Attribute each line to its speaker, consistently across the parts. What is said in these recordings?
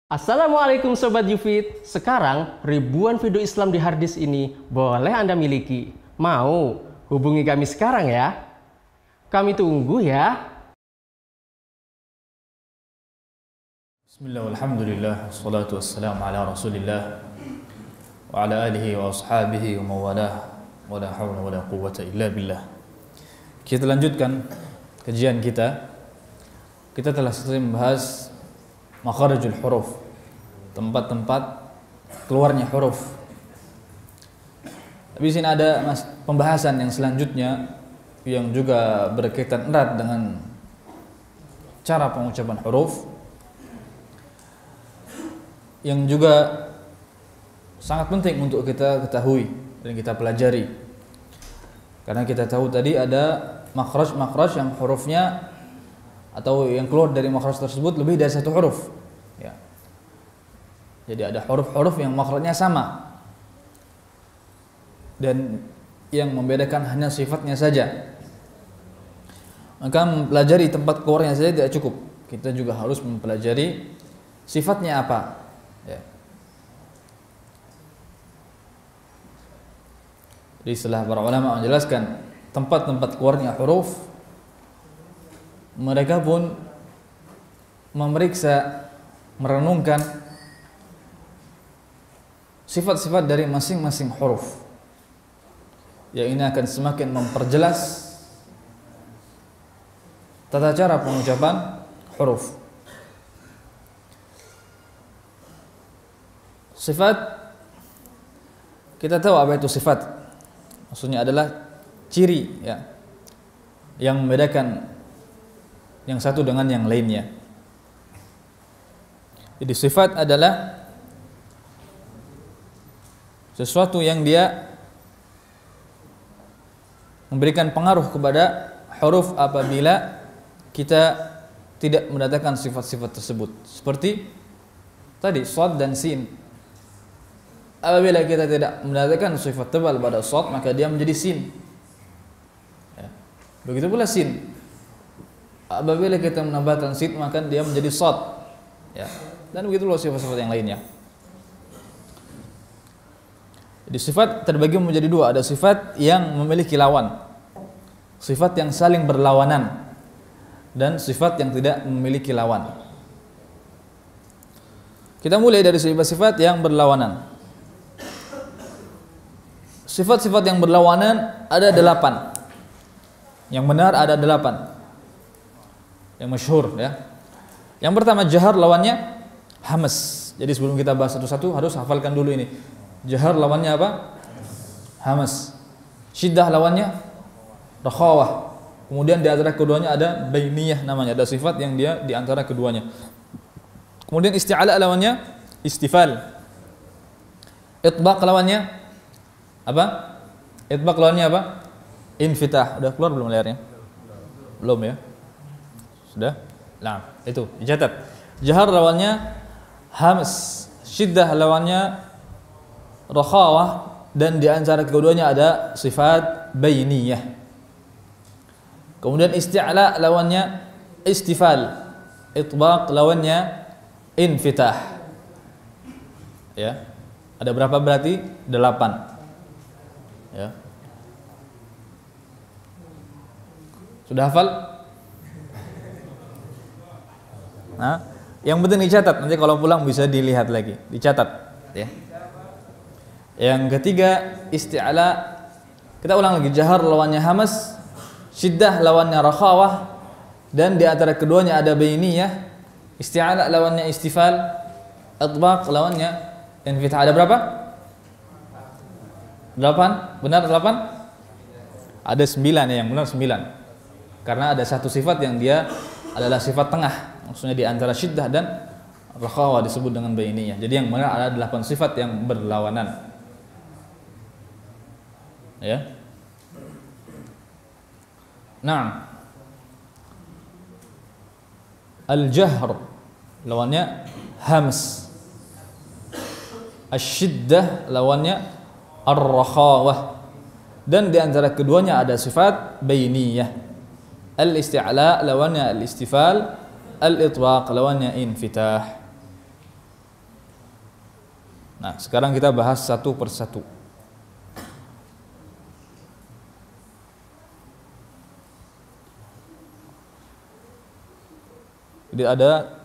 Speaker 1: Assalamualaikum Sobat Yufid. Sekarang ribuan video Islam di harddisk ini boleh Anda miliki. Mau? Hubungi kami sekarang ya. Kami tunggu ya.
Speaker 2: Bismillah, alhamdulillah, wassalatu wassalamu ala rasulillah wa ala alihi wa ashabihi wa mawalah wa la hawla wa la quwwata illa billah. Kita lanjutkan kajian kita. Kita telah selesai membahas makharijul huruf, tempat-tempat keluarnya huruf. Tapi di sini ada pembahasan yang selanjutnya yang juga berkaitan erat dengan cara pengucapan huruf, yang juga sangat penting untuk kita ketahui dan kita pelajari. Karena kita tahu tadi ada makhraj yang hurufnya atau yang keluar dari makhraj tersebut lebih dari satu huruf. Ya. Jadi ada huruf-huruf yang makhrajnya sama dan yang membedakan hanya sifatnya saja. Maka mempelajari tempat keluarnya saja tidak cukup. Kita juga harus mempelajari sifatnya apa. Ya. Jadi setelah para ulama menjelaskan tempat-tempat keluarnya huruf, mereka pun memeriksa, merenungkan sifat-sifat dari masing-masing huruf. Yang ini akan semakin memperjelas tata cara pengucapan huruf. Sifat, kita tahu apa itu sifat. Maksudnya adalah ciri, ya, yang membedakan yang satu dengan yang lainnya. Jadi sifat adalah sesuatu yang dia memberikan pengaruh kepada huruf apabila kita tidak mendatangkan sifat-sifat tersebut. Seperti tadi shad dan sin. Apabila kita tidak mendatangkan sifat tebal pada shad, maka dia menjadi sin. Ya. Begitu pula sin. Apabila kita menambahkan sin, maka dia menjadi shad. Ya. Dan begitu pula sifat-sifat yang lainnya. Jadi sifat terbagi menjadi dua. Ada sifat yang memiliki lawan, sifat yang saling berlawanan, dan sifat yang tidak memiliki lawan. Kita mulai dari sifat-sifat yang berlawanan. Sifat-sifat yang berlawanan ada 8. Yang benar ada 8. Yang masyhur, ya. Yang pertama jahar, lawannya hamas. Jadi sebelum kita bahas satu-satu harus hafalkan dulu ini. Jahar lawannya apa? Hamas. Syiddah lawannya rakhawah. Kemudian di antara keduanya ada bainiyah namanya, ada sifat yang dia di antara keduanya. Kemudian isti'ala lawannya istifal. Itbaq lawannya apa? Itbaq lawannya apa? Infitah. Udah keluar belum layarnya? Belum, ya? Sudah? Nah, itu dicatat. Jahar lawannya hamas, syiddah lawannya rakhawah, dan di antara keduanya ada sifat bainiyah. Kemudian isti'la lawannya istifal, itbaq lawannya infitah. Ya. Ada berapa berarti? 8. Ya. Sudah hafal? Nah, yang penting dicatat, nanti kalau pulang bisa dilihat lagi, dicatat, ya. Yang ketiga isti'la, kita ulang lagi. Jahar lawannya hamas, syiddah lawannya rakhawah, dan di antara keduanya ada bainiyah. Isti'la lawannya istifal, itbaq lawannya infitah. Ada berapa? 8. Benar 8? Ada 9, ya, yang benar 9. Karena ada satu sifat yang dia adalah sifat tengah. Maksudnya di antara syiddah dan rakhawah disebut dengan bainiyah. Jadi yang benar ada 8 sifat yang berlawanan. Ya. Nah, al-jahr lawannya hams, asyiddah lawannya ar-rakhawah, dan di antara keduanya ada sifat bainiyah. Al-isti'la lawannya al-istifal, al-itbaq lawannya infitah. Nah, sekarang kita bahas satu persatu. Jadi ada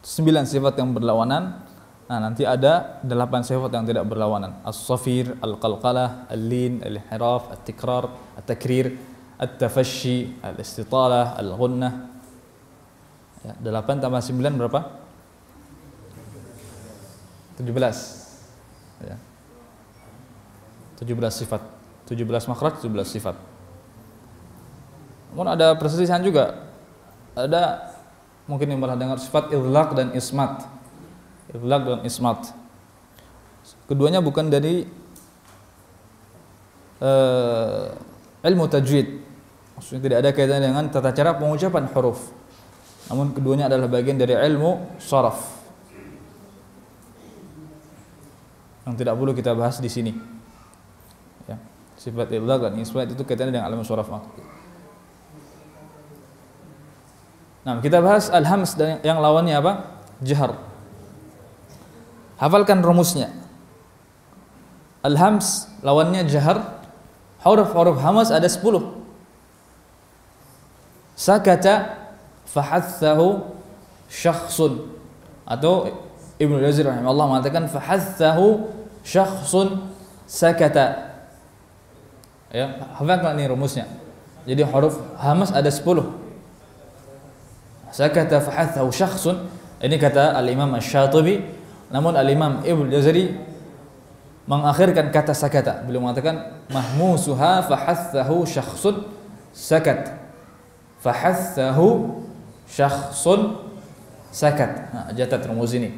Speaker 2: 9 sifat yang berlawanan. Nah, nanti ada 8 sifat yang tidak berlawanan. As-safir, al-qalqalah, al-lin, al-inhiraf, at-tikrar, at-takrir, at-tafashi, al-istitalah, al-ghunnah. Ya, 8 tambah 9 berapa? 17. Ya. 17 sifat. 17 makhraj, 17 sifat. Namun ada perselisihan juga. Ada mungkin yang pernah dengar sifat idlaq dan ismat. Idlaq dan ismat. Keduanya bukan dari ilmu tajwid. Maksudnya tidak ada kaitan dengan tata cara pengucapan huruf. Namun keduanya adalah bagian dari ilmu sharaf. Yang tidak perlu kita bahas di sini. Ya. Sifat idlaq dan ismat itu kaitannya dengan ilmu sharaf. Nah, kita bahas al-hams dan yang lawannya apa? Jahar. Hafalkan rumusnya. Al-hams lawannya jahar. Huruf-huruf hamas ada 10. Sakata fahathahu syakhsun, atau Ibnu Jazir rahimahullah mengatakan fahathahu syakhsun sakata. Ya, hafalkan ini rumusnya. Jadi huruf hamas ada 10. Sakata fahathahu syakhsun, ini kata al-Imam Asy-Syatibi. Namun al-Imam Ibnu Jazari mengakhirkan kata sakata. Beliau mengatakan mahmusuha fahathahu syakhsun sakat. Fahathahu syakhsun sakat. Nah, catat rumus ini.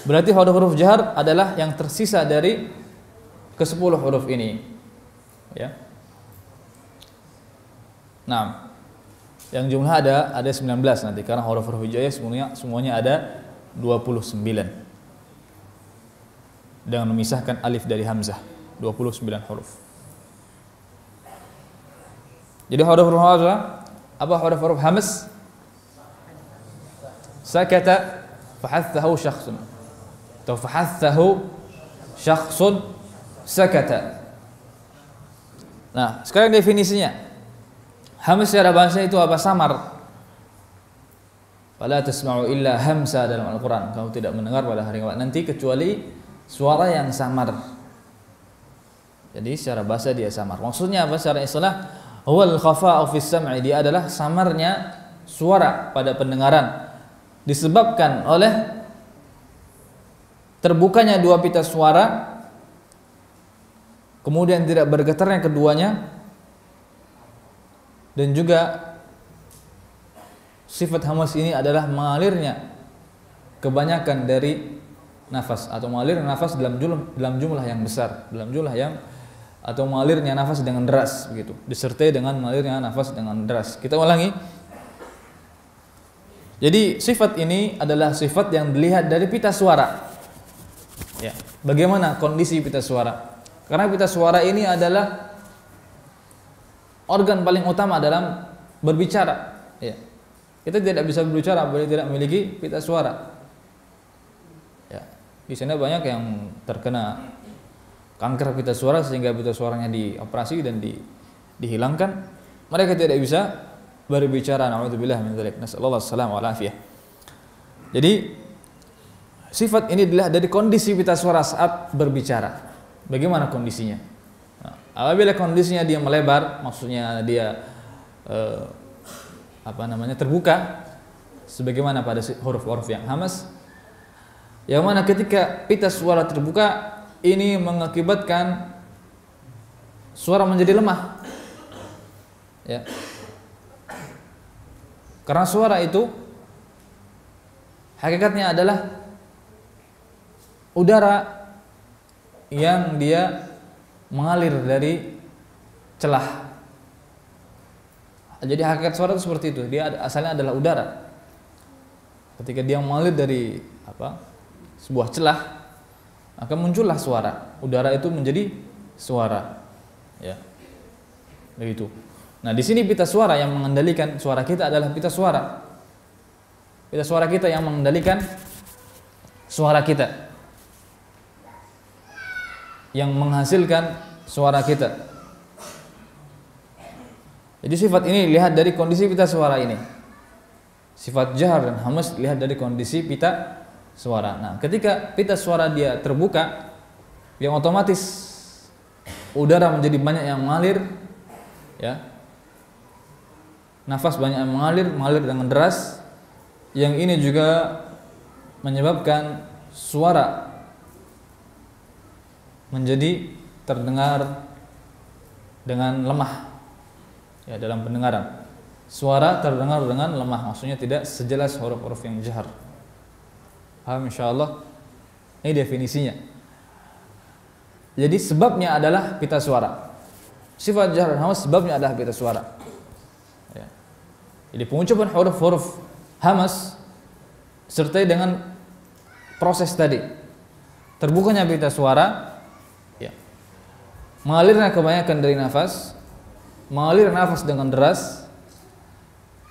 Speaker 2: Berarti huruf-huruf jahar adalah yang tersisa dari ke-10 huruf ini. Ya. Nah, yang jumlah ada 19 nanti karena huruf-huruf hijaiyah semuanya ada 29. Dengan memisahkan alif dari hamzah, 29 huruf. Jadi huruf-huruf apa huruf-huruf hamz? Sakata fahathahu syakhsun. Atau fahathahu syakhsun sakata. Nah, sekarang definisinya. Hamz secara bahasa itu apa? Samar. Fala tasma'u illa hamsa dalam Al-Quran. Kamu tidak mendengar pada hari kiamat nanti kecuali suara yang samar. Jadi secara bahasa dia samar. Maksudnya apa secara istilah? Huwal khafa'u fis sam'i, dia adalah samarnya suara pada pendengaran disebabkan oleh terbukanya dua pita suara, kemudian tidak bergetarnya keduanya, dan juga sifat hamas ini adalah mengalirnya kebanyakan dari nafas, atau mengalir nafas dalam jumlah yang besar, atau mengalirnya nafas dengan deras begitu, disertai dengan mengalirnya nafas dengan deras. Kita ulangi. Jadi sifat ini adalah sifat yang dilihat dari pita suara. Ya, bagaimana kondisi pita suara? Karena pita suara ini adalah organ paling utama dalam berbicara. Ya. Kita tidak bisa berbicara bila tidak memiliki pita suara. Ya. Di sana banyak yang terkena kanker pita suara sehingga pita suaranya dioperasi dan dihilangkan. Mereka tidak bisa berbicara. Na'udzubillah min dzalik. Nasallallahu alaihi wasallam. Jadi sifat ini dilihat dari kondisi pita suara saat berbicara. Bagaimana kondisinya? Nah, apabila kondisinya dia melebar, maksudnya dia terbuka, sebagaimana pada huruf-huruf yang hamas, yang mana ketika pita suara terbuka ini mengakibatkan suara menjadi lemah. Ya. Karena suara itu hakikatnya adalah udara yang dia mengalir dari celah. Jadi hakikat suara itu seperti itu. Dia asalnya adalah udara. Ketika dia mengalir dari sebuah celah, maka muncullah suara. Udara itu menjadi suara. Ya. Begitu. Nah, di sini pita suara yang mengendalikan suara kita adalah pita suara. Pita suara kita yang mengendalikan suara kita. yang menghasilkan suara kita. Jadi sifat ini lihat dari kondisi pita suara ini. Sifat jahar dan hamas lihat dari kondisi pita suara. Nah, ketika pita suara dia terbuka, yang otomatis udara menjadi banyak yang mengalir, ya. Nafas banyak yang mengalir dengan deras. Yang ini juga menyebabkan suara menjadi terdengar dengan lemah, ya, dalam pendengaran. Suara terdengar dengan lemah, maksudnya tidak sejelas huruf-huruf yang jahar. Paham insyaallah? Ini definisinya. Jadi sebabnya adalah pita suara. Sifat jahar dan hamas sebabnya adalah pita suara. Ya. Jadi pengucapan huruf-huruf hamas sertai dengan proses tadi. Terbukanya pita suara, ya. Mengalirnya kebanyakan dari nafas, mengalir nafas dengan deras.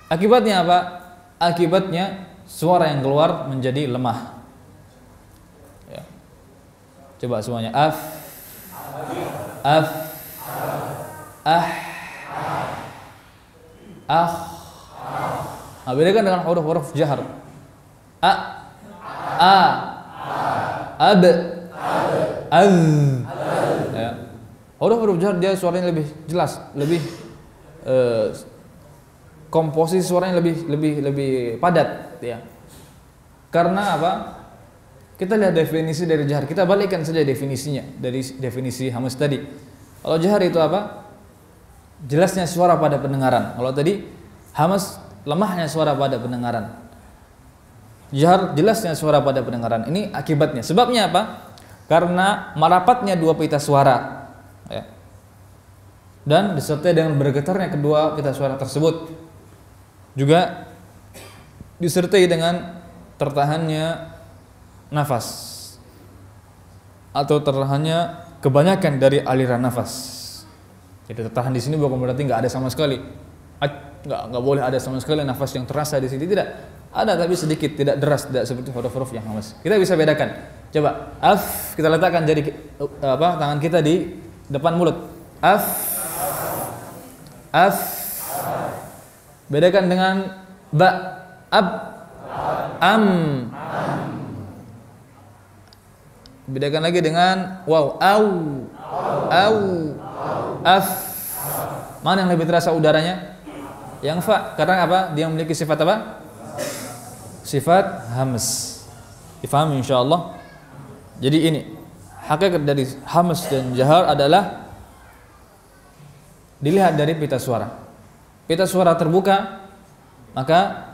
Speaker 2: Akibatnya apa? Akibatnya suara yang keluar menjadi lemah. Ya. Coba semuanya. Af, af, ah, ah. Nah, bedakan dengan huruf-huruf jahar. A, a, ab, az. Ya. Huruf-huruf jahar dia suaranya lebih jelas, lebih komposisi suaranya lebih padat, ya. Karena apa? Kita lihat definisi dari jahar. Kita balikkan saja definisinya dari definisi hamas tadi. Kalau jahar itu apa? Jelasnya suara pada pendengaran. Kalau tadi hamas lemahnya suara pada pendengaran. Jahar jelasnya suara pada pendengaran. Ini akibatnya. Sebabnya apa? Karena merapatnya dua pita suara, ya. Dan disertai dengan bergetarnya kedua pita suara tersebut. Juga disertai dengan tertahannya nafas atau tertahannya kebanyakan dari aliran nafas. Jadi tertahan di sini bukan berarti nggak ada sama sekali. Nggak boleh ada sama sekali nafas yang terasa di sini, tidak. Ada tapi sedikit, tidak deras, tidak seperti huruf-huruf yang hamas. Kita bisa bedakan. Coba af, kita letakkan jari tangan kita di depan mulut. Af, af. Bedakan dengan ba, ab, am. Bedakan lagi dengan waw, au, af. Mana yang lebih terasa udaranya? Yang fa. Karena apa? Dia memiliki sifat apa? Sifat hamas. Difahami insyaallah. Jadi ini hakikat dari hamas dan jahar adalah dilihat dari pita suara. Pita suara terbuka, maka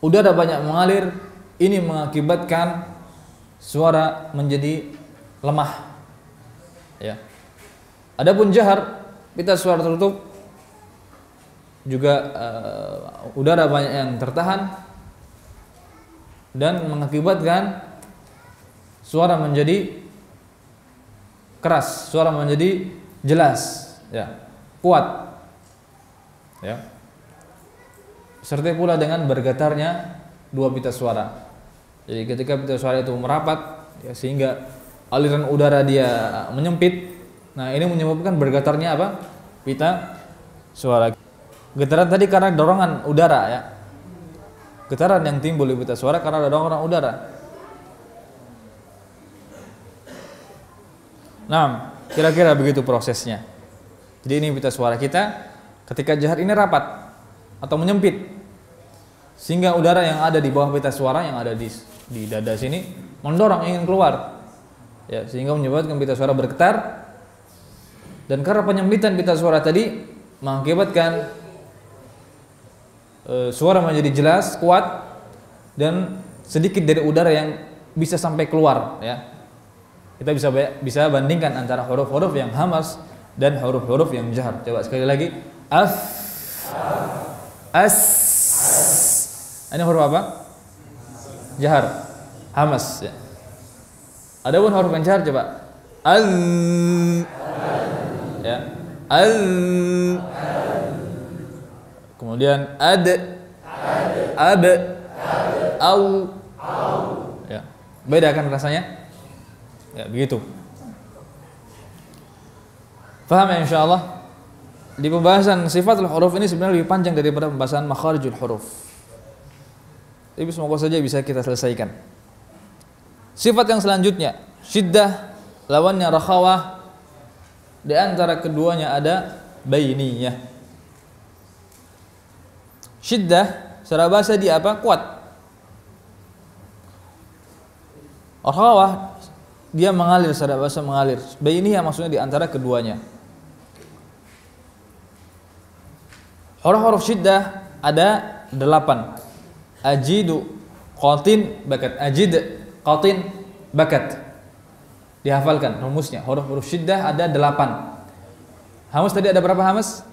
Speaker 2: udara banyak mengalir. Ini mengakibatkan suara menjadi lemah, ya. Adapun jahar, pita suara tertutup, juga udara banyak yang tertahan dan mengakibatkan suara menjadi keras, suara menjadi jelas, ya, kuat, ya. Serta pula dengan bergetarnya dua pita suara. Jadi ketika pita suara itu merapat, ya, sehingga aliran udara dia menyempit, nah ini menyebabkan bergetarnya apa? Pita suara. Getaran tadi karena dorongan udara, ya. Getaran yang timbul di pita suara karena ada dorongan udara. Nah, kira-kira begitu prosesnya. Jadi ini pita suara kita ketika jahar ini rapat atau menyempit, sehingga udara yang ada di bawah pita suara yang ada di dada sini mendorong ingin keluar, ya, sehingga menyebabkan pita suara bergetar. Dan karena penyempitan pita suara tadi mengakibatkan suara menjadi jelas, kuat, dan sedikit dari udara yang bisa sampai keluar, ya. Kita bisa bandingkan antara huruf-huruf yang hamas dan huruf-huruf yang jahar. Coba sekali lagi. Af, as. Ini huruf apa? Jahar, hamas, ya. Adapun huruf yang jahar, coba. Al, ya. Al. Kemudian ad, ab, au, ya. Beda kan rasanya? Ya, begitu. Faham ya insyaallah? Di pembahasan sifatul huruf ini sebenarnya lebih panjang daripada pembahasan makharijul huruf. Tapi semoga saja bisa kita selesaikan. Sifat yang selanjutnya, syiddah, lawannya rakhawah. Di antara keduanya ada bainiyah. Syiddah secara bahasa dia apa? Kuat. Rakhawah dia mengalir, secara bahasa mengalir. Bainiyah maksudnya di antara keduanya. Huruf-huruf syiddah ada 8. Ajidu, qatin, bakat. Ajid, qatin, bakat. Dihafalkan rumusnya. Huruf-huruf syiddah ada 8. Hamas tadi ada berapa hamas?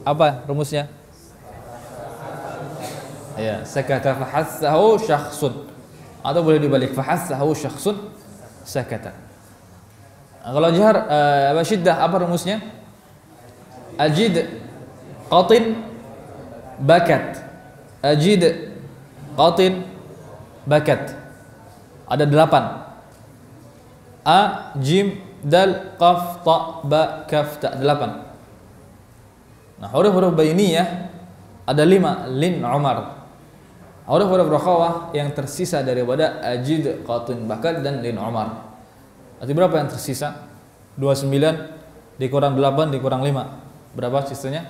Speaker 2: Apa rumusnya? Ya, sakata fahassahu syakhsun. Atau boleh dibalik, fahassahu syakhsun sakata. Kalau jahar syiddah apa rumusnya? Ajid, qatin, bakat. Ajid, qatin, bakat. Ada 8. A, jim, dal, qaf, ta, ba, kaf, ta. 8. Nah, huruf-huruf bainiyah ada 5. Lin, umar. Huruf-huruf rakhawah yang tersisa daripada ajid, qatin, bakat, dan lin, umar. Berarti berapa yang tersisa? 29 dikurang 8 dikurang 5. Berapa sisanya?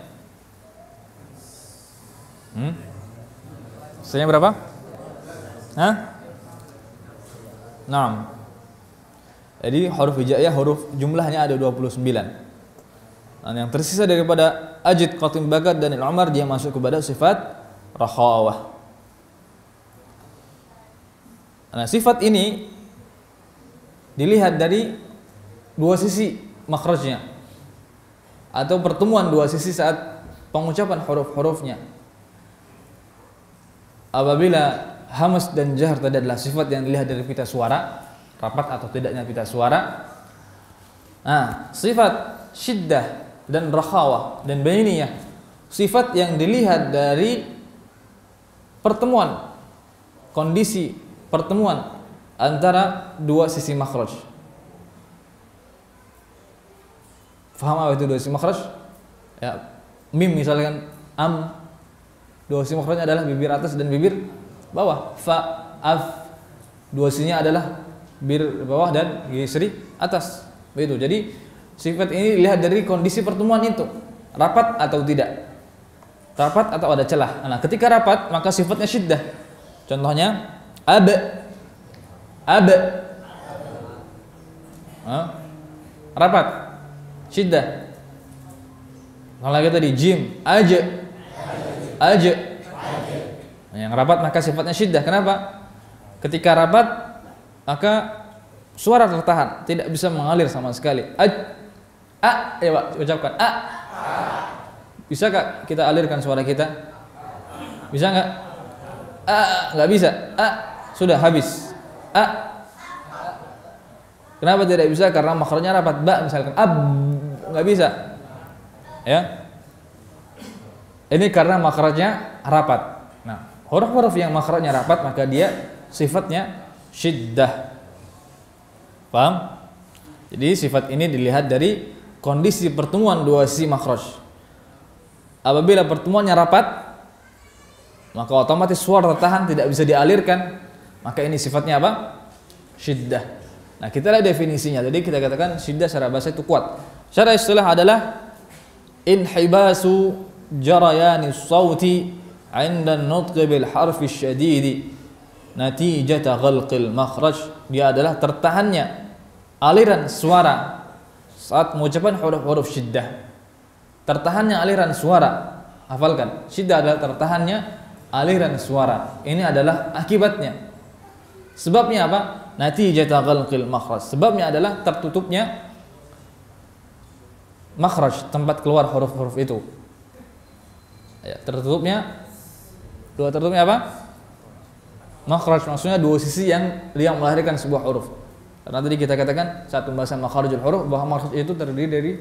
Speaker 2: Sisanya berapa? Hah? 6. Jadi huruf hijaiyah, huruf jumlahnya ada 29. Dan yang tersisa daripada ajid, qatin, bakat, dan lin, umar dia masuk kepada sifat rakhawah. Nah, sifat ini dilihat dari dua sisi makhrajnya atau pertemuan dua sisi saat pengucapan huruf-hurufnya. Apabila hamas dan jahar tadi adalah sifat yang dilihat dari pita suara, rapat atau tidaknya pita suara. Nah, sifat syiddah dan rakhawah dan bainiyah, sifat yang dilihat dari pertemuan, kondisi pertemuan antara dua sisi makhraj. Faham apa itu dua sisi makhraj? Ya, mim misalkan am, dua sisi makhrajnya adalah bibir atas dan bibir bawah. Fa, af, dua sisinya adalah bibir bawah dan gigi atas. Begitu. Jadi sifat ini dilihat dari kondisi pertemuan itu, rapat atau tidak. Rapat atau ada celah. Nah, ketika rapat maka sifatnya syiddah. Contohnya ab, rapat, syiddah. Kalau lagi tadi jim, aj. Nah, yang rapat maka sifatnya syiddah. Kenapa? Ketika rapat maka suara tertahan, tidak bisa mengalir sama sekali. Ya Pak, ucapkan a. Bisa gak kita alirkan suara kita? Bisa nggak? Nggak bisa. Sudah habis. Kenapa tidak bisa? Karena makhrajnya rapat. Ba misalkan ab, nggak bisa. Ya. Ini karena makhrajnya rapat. Nah, huruf-huruf yang makhrajnya rapat maka dia sifatnya syiddah. Paham? Jadi sifat ini dilihat dari kondisi pertemuan dua sisi makhraj. Apabila pertemuannya rapat, maka otomatis suara tertahan, tidak bisa dialirkan, maka ini sifatnya apa? Syiddah. Nah, kita lihat definisinya. Jadi kita katakan syiddah secara bahasa itu kuat. Secara istilah adalah inhibasu jarayani sauti 'inda an-nutq bil harfi syadidi natijata ghalqil makhraj. Dia adalah tertahannya aliran suara saat mengucapkan huruf-huruf syiddah. Tertahannya aliran suara. Hafalkan, syiddah adalah tertahannya aliran suara. Ini adalah akibatnya. Sebabnya apa? Natijata ghalqil makhraj. Sebabnya adalah tertutupnya makhraj, tempat keluar huruf-huruf itu. Ya, tertutupnya apa? Makhraj maksudnya dua sisi yang melahirkan sebuah huruf. Karena tadi kita katakan saat pembahasan makharijul huruf bahwa makhraj itu terdiri dari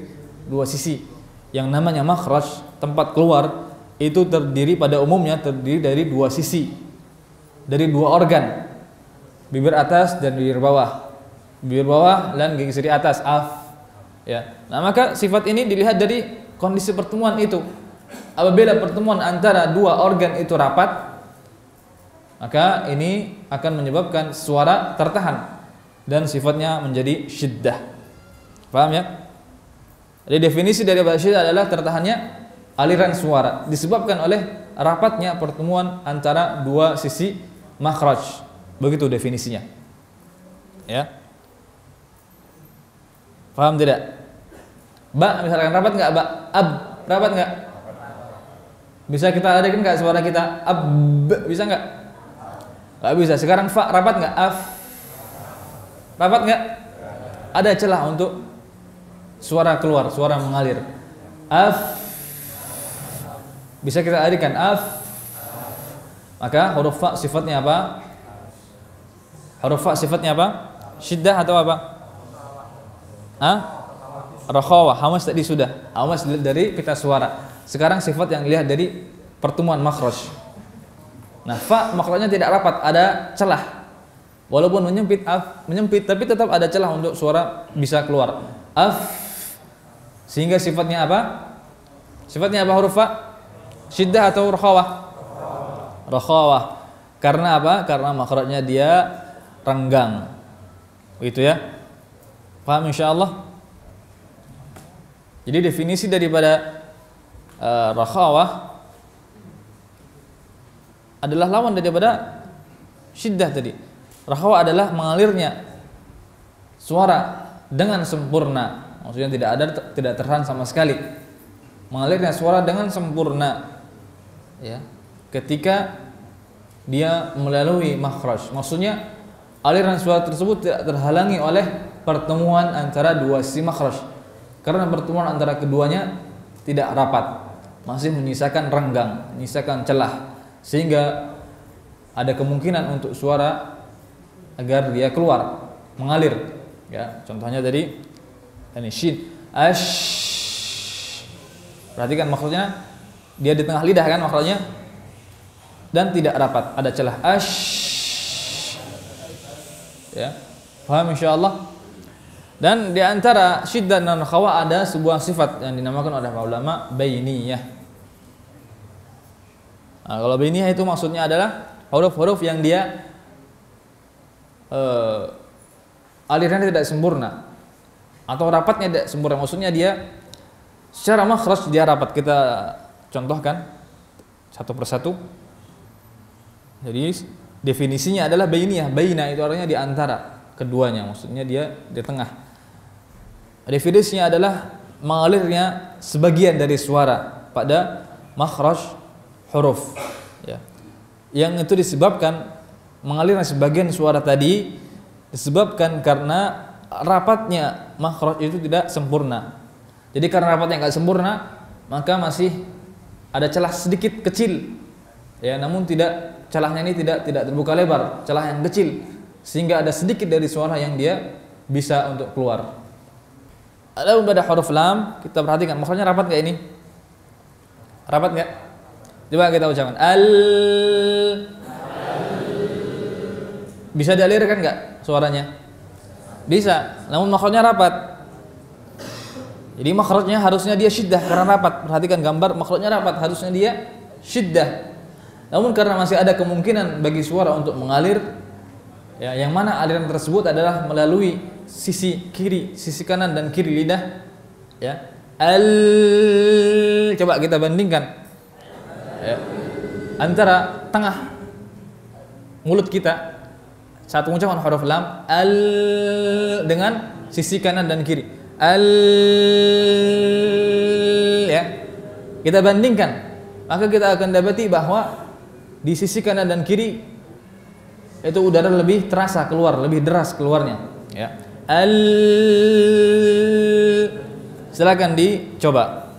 Speaker 2: dua sisi. Yang namanya makhraj, tempat keluar, itu terdiri pada umumnya terdiri dari dua sisi, dari dua organ, bibir atas dan bibir bawah. Bibir bawah dan gigi seri atas, af. Ya. Nah, maka sifat ini dilihat dari kondisi pertemuan itu. Apabila pertemuan antara dua organ itu rapat, maka ini akan menyebabkan suara tertahan dan sifatnya menjadi syiddah. Paham ya? Jadi definisi dari syiddah adalah tertahannya aliran suara disebabkan oleh rapatnya pertemuan antara dua sisi makhraj. Begitu definisinya. Ya. Paham tidak? Ba, misalkan rapat nggak ba? Ab, rapat nggak? Bisa kita adakan nggak suara kita? Ab, bisa nggak? Nggak bisa. Sekarang fa, rapat nggak? Af, rapat nggak? Ada celah untuk suara keluar, suara mengalir. Af, bisa kita adakan af. Maka huruf fa sifatnya apa? Huruf fa sifatnya apa? Syiddah atau apa? Hah? Rakhawah, hamas tadi sudah. Hamas dari pita suara. Sekarang sifat yang dilihat dari pertemuan makhraj. Nah, fa makhrajnya tidak rapat, ada celah. Walaupun menyempit, menyempit, tapi tetap ada celah untuk suara bisa keluar. Af, sehingga sifatnya apa? Sifatnya apa huruf fa? Syiddah atau rakhawah? Rakhawah. Karena apa? Karena makhrajnya dia renggang. Begitu ya? Paham insyaallah? Jadi definisi daripada rakhawah adalah lawan daripada syiddah tadi. Rakhawah adalah mengalirnya suara dengan sempurna. Maksudnya tidak tertahan sama sekali. Mengalirnya suara dengan sempurna. Ya. Ketika dia melalui makhraj. Maksudnya aliran suara tersebut tidak terhalangi oleh pertemuan antara dua sisi makhraj. Karena pertemuan antara keduanya tidak rapat, masih menyisakan renggang, menyisakan celah, sehingga ada kemungkinan untuk suara agar dia keluar, mengalir. Ya, contohnya tadi ini shin, ash. Perhatikan maksudnya dia di tengah lidah kan makhrajnya dan tidak rapat, ada celah ash. Ya, paham insyaallah? Dan di antara syiddah dan rakhawah ada sebuah sifat yang dinamakan oleh para ulama bainiyah. Nah, kalau bainiyah itu maksudnya adalah huruf-huruf yang dia alirannya tidak sempurna atau rapatnya tidak sempurna. Maksudnya dia secara makhraj dia rapat. Kita contohkan satu persatu. Jadi definisinya adalah bainiyah. Baina itu artinya di antara keduanya. Maksudnya dia di tengah. Definisinya adalah mengalirnya sebagian dari suara pada makhraj huruf. Ya. Yang itu disebabkan mengalirnya sebagian suara tadi disebabkan karena rapatnya makhraj itu tidak sempurna. Jadi karena rapatnya nggak sempurna, maka masih ada celah sedikit kecil. Ya, namun celahnya ini tidak terbuka lebar, celah yang kecil sehingga ada sedikit dari suara yang dia bisa untuk keluar. Ada pada huruf lam, kita perhatikan makhrajnya rapat nggak ini? Rapat nggak? Coba kita ucapkan al. Bisa dialirkan nggak suaranya? Bisa, namun makhrajnya rapat. Jadi makhrajnya harusnya dia syiddah karena rapat. Perhatikan gambar makhrajnya rapat, harusnya dia syiddah. Namun karena masih ada kemungkinan bagi suara untuk mengalir, ya, yang mana aliran tersebut adalah melalui sisi kiri, sisi kanan dan kiri lidah, ya. Coba kita bandingkan, ya, antara tengah mulut kita saat mengucapkan huruf lam al dengan sisi kanan dan kiri ya. Kita bandingkan, maka kita akan dapati bahwa di sisi kanan dan kiri itu udara lebih terasa keluar, lebih deras keluarnya, ya. Silakan dicoba.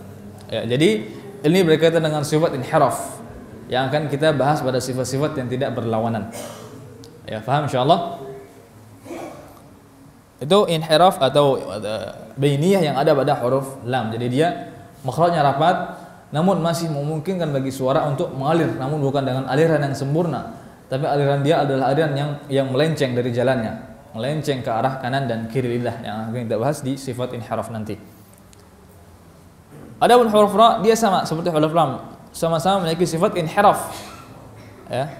Speaker 2: Ya, jadi ini berkaitan dengan sifat inhiraf yang akan kita bahas pada sifat-sifat yang tidak berlawanan. Ya, paham insyaallah? Itu inhiraf atau bainiyah yang ada pada huruf lam. Jadi dia makhrajnya rapat namun masih memungkinkan bagi suara untuk mengalir, namun bukan dengan aliran yang sempurna, tapi aliran dia adalah aliran yang melenceng dari jalannya. melenceng ke arah kanan dan kiri lidah yang akan kita bahas di sifat inhiraf nanti. Adapun huruf ra dia sama seperti huruf lam, sama-sama memiliki sifat inhiraf. Ya.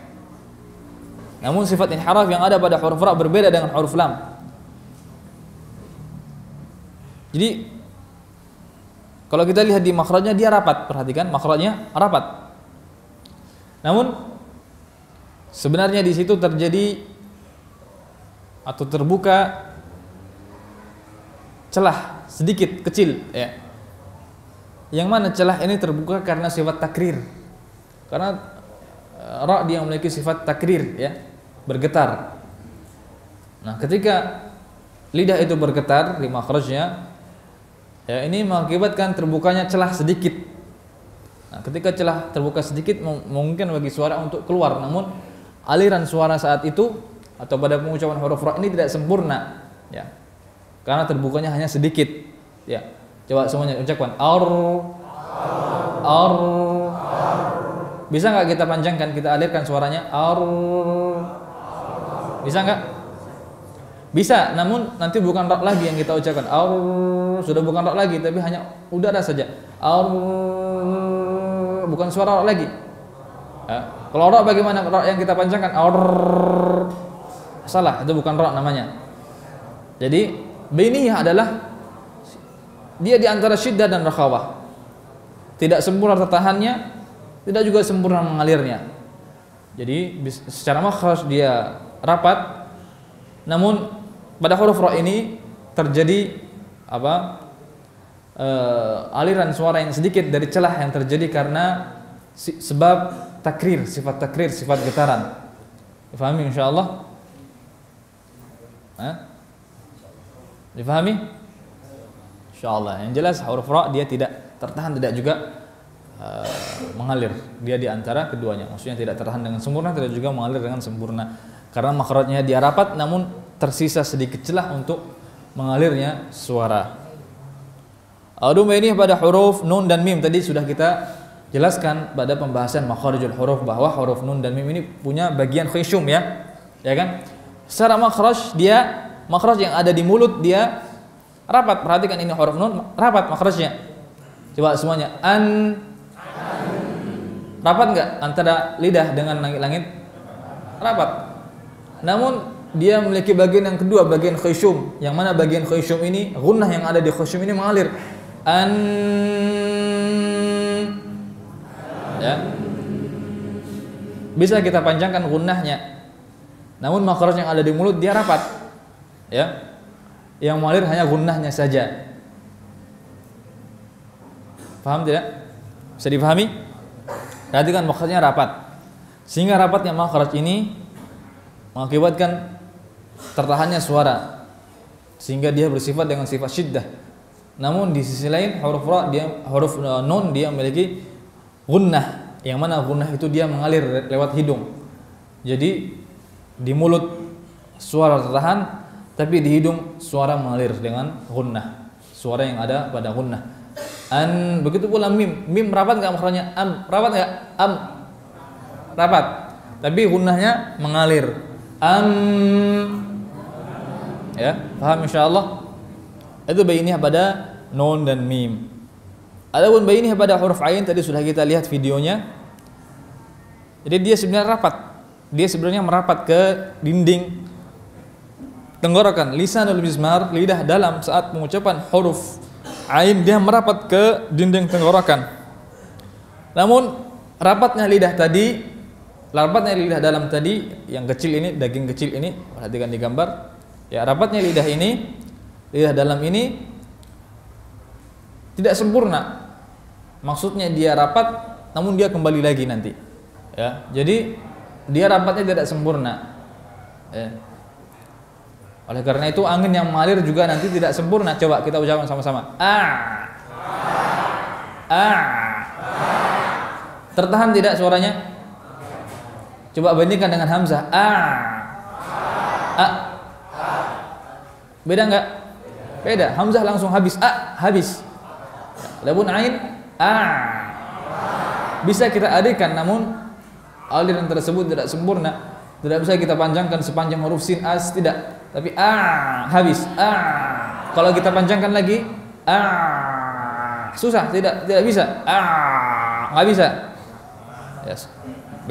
Speaker 2: Namun sifat inhiraf yang ada pada huruf ra berbeda dengan huruf lam. Jadi kalau kita lihat di makhrajnya dia rapat, perhatikan makhrajnya rapat. Namun sebenarnya di situ terjadi atau terbuka celah sedikit kecil, ya. Yang mana celah ini terbuka karena sifat takrir. Karena ra dia memiliki sifat takrir, ya, bergetar. Nah, ketika lidah itu bergetar di makhrajnya, ya, ini mengakibatkan terbukanya celah sedikit. Nah, ketika celah terbuka sedikit mungkin bagi suara untuk keluar, namun aliran suara saat itu atau pada pengucapan huruf ra ini tidak sempurna, ya, karena terbukanya hanya sedikit, ya. Coba semuanya ucapkan ar. Bisa nggak kita panjangkan, kita alirkan suaranya ar? Bisa nggak? Bisa, namun nanti bukan ra lagi yang kita ucapkan ar, sudah bukan ra lagi, tapi hanya udara saja ar, bukan suara ra lagi. Ya. Kalau ra bagaimana ra yang kita panjangkan ar? Salah, itu bukan ra namanya. Jadi bainiyah adalah dia di antara syiddah dan rakhawah. Tidak sempurna tertahannya, tidak juga sempurna mengalirnya. Jadi secara makhraj dia rapat, namun pada huruf ra ini terjadi aliran suara yang sedikit dari celah yang terjadi karena sebab takrir, sifat getaran. Difahami insyaallah? Difahami? Insyaallah. Yang jelas huruf ra dia tidak tertahan, tidak juga mengalir. Dia di antara keduanya. Maksudnya tidak tertahan dengan sempurna, tidak juga mengalir dengan sempurna. Karena makhrajnya dia rapat, namun tersisa sedikit celah untuk mengalirnya suara. Adum ini pada huruf nun dan mim tadi sudah kita jelaskan pada pembahasan makharijul huruf bahwa huruf nun dan mim ini punya bagian khusyum, ya. Ya kan? Secara makhraj dia, makhraj yang ada di mulut dia rapat. Perhatikan ini huruf nun rapat makhrajnya. Coba semuanya an. Rapat enggak antara lidah dengan langit-langit? Rapat. Namun dia memiliki bagian yang kedua, bagian khusyum. Yang mana bagian khusyum ini, gunnah yang ada di khusyum ini mengalir. An, ya. Bisa kita panjangkan gunnahnya. Namun makhraj yang ada di mulut dia rapat, ya. Yang mengalir hanya gunnahnya saja. Paham tidak? Bisa dipahami? Perhatikan makhrajnya rapat. Sehingga rapatnya makhraj ini mengakibatkan tertahannya suara, sehingga dia bersifat dengan sifat syiddah. Namun di sisi lain huruf ra dia, huruf nun dia memiliki gunnah, yang mana gunnah itu dia mengalir lewat hidung. Jadi di mulut suara tertahan, tapi di hidung suara mengalir dengan gunnah, suara yang ada pada gunnah. An, begitu pula mim. Mim rapat enggak makhrajnya? Am, rapat enggak? Am. Rapat. Tapi gunnahnya mengalir. Am. Ya, paham insyaallah? Itu bainiyah pada nun dan mim. Adapun bainiyah pada huruf ain tadi sudah kita lihat videonya. Jadi dia sebenarnya rapat. Dia sebenarnya merapat ke dinding tenggorokan, lisanul mizmar, lidah dalam saat pengucapan huruf ain dia merapat ke dinding tenggorokan. Namun rapatnya lidah dalam tadi yang kecil ini, daging kecil ini, perhatikan di gambar. Ya, rapatnya lidah ini, lidah dalam ini tidak sempurna. Maksudnya dia rapat, namun dia kembali lagi nanti. Ya, jadi dia rapatnya tidak sempurna. Ya. Oleh karena itu angin yang mengalir juga nanti tidak sempurna. Coba kita ucapkan sama-sama. Tertahan tidak suaranya? Coba bandingkan dengan hamzah. Beda enggak? Beda. Hamzah langsung habis. Habis. Adapun ain bisa kita adikkan, namun aliran tersebut tidak sempurna. Tidak bisa kita panjangkan sepanjang huruf sin as, tidak. Tapi habis. Kalau kita panjangkan lagi susah, tidak bisa. Nggak bisa. Yes.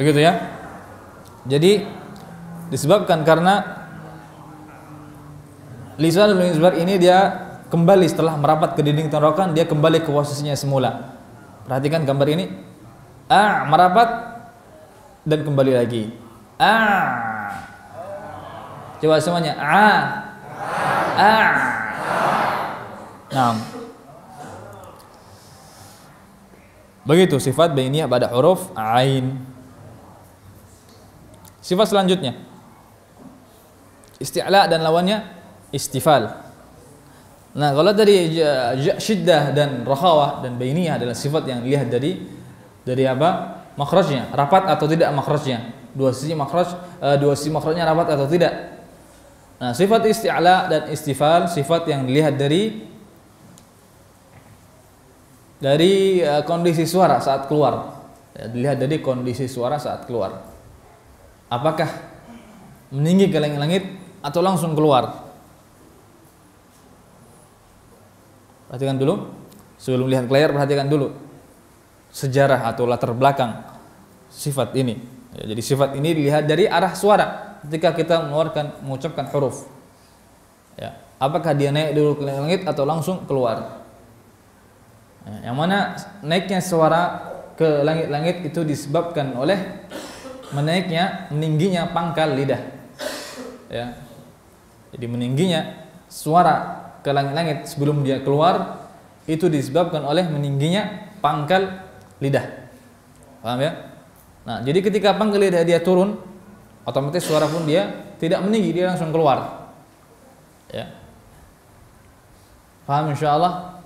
Speaker 2: Begitu ya. Jadi disebabkan karena lisanul isbar ini dia kembali setelah merapat ke dinding tenggorokan, dia kembali ke posisinya semula. Perhatikan gambar ini. Merapat dan kembali lagi. Coba semuanya. Nah. Begitu sifat bainiyah pada huruf ain. Sifat selanjutnya isti'la dan lawannya istifal. Nah, kalau tadi syiddah dan rakhawah dan bainiyah adalah sifat yang dilihat dari apa? Makhrajnya, rapat atau tidak makhrajnya. Dua sisi makhrajnya rapat atau tidak. Nah, sifat isti'la dan istifal sifat yang dilihat dari kondisi suara saat keluar. Ya, dilihat dari kondisi suara saat keluar. Apakah meninggi ke langit-langit atau langsung keluar? Perhatikan dulu. Sebelum lihat ke layar, perhatikan dulu sejarah atau latar belakang sifat ini. Ya, jadi sifat ini dilihat dari arah suara ketika kita mengucapkan huruf. Ya, apakah dia naik dulu ke langit atau langsung keluar? Ya, yang mana naiknya suara ke langit-langit itu disebabkan oleh meningginya pangkal lidah. Ya. Jadi meningginya suara ke langit-langit sebelum dia keluar itu disebabkan oleh meningginya pangkal lidah. Paham ya? Nah, jadi ketika pangkal lidah dia turun, otomatis suara pun dia tidak meninggi, dia langsung keluar. Ya. Paham insyaallah?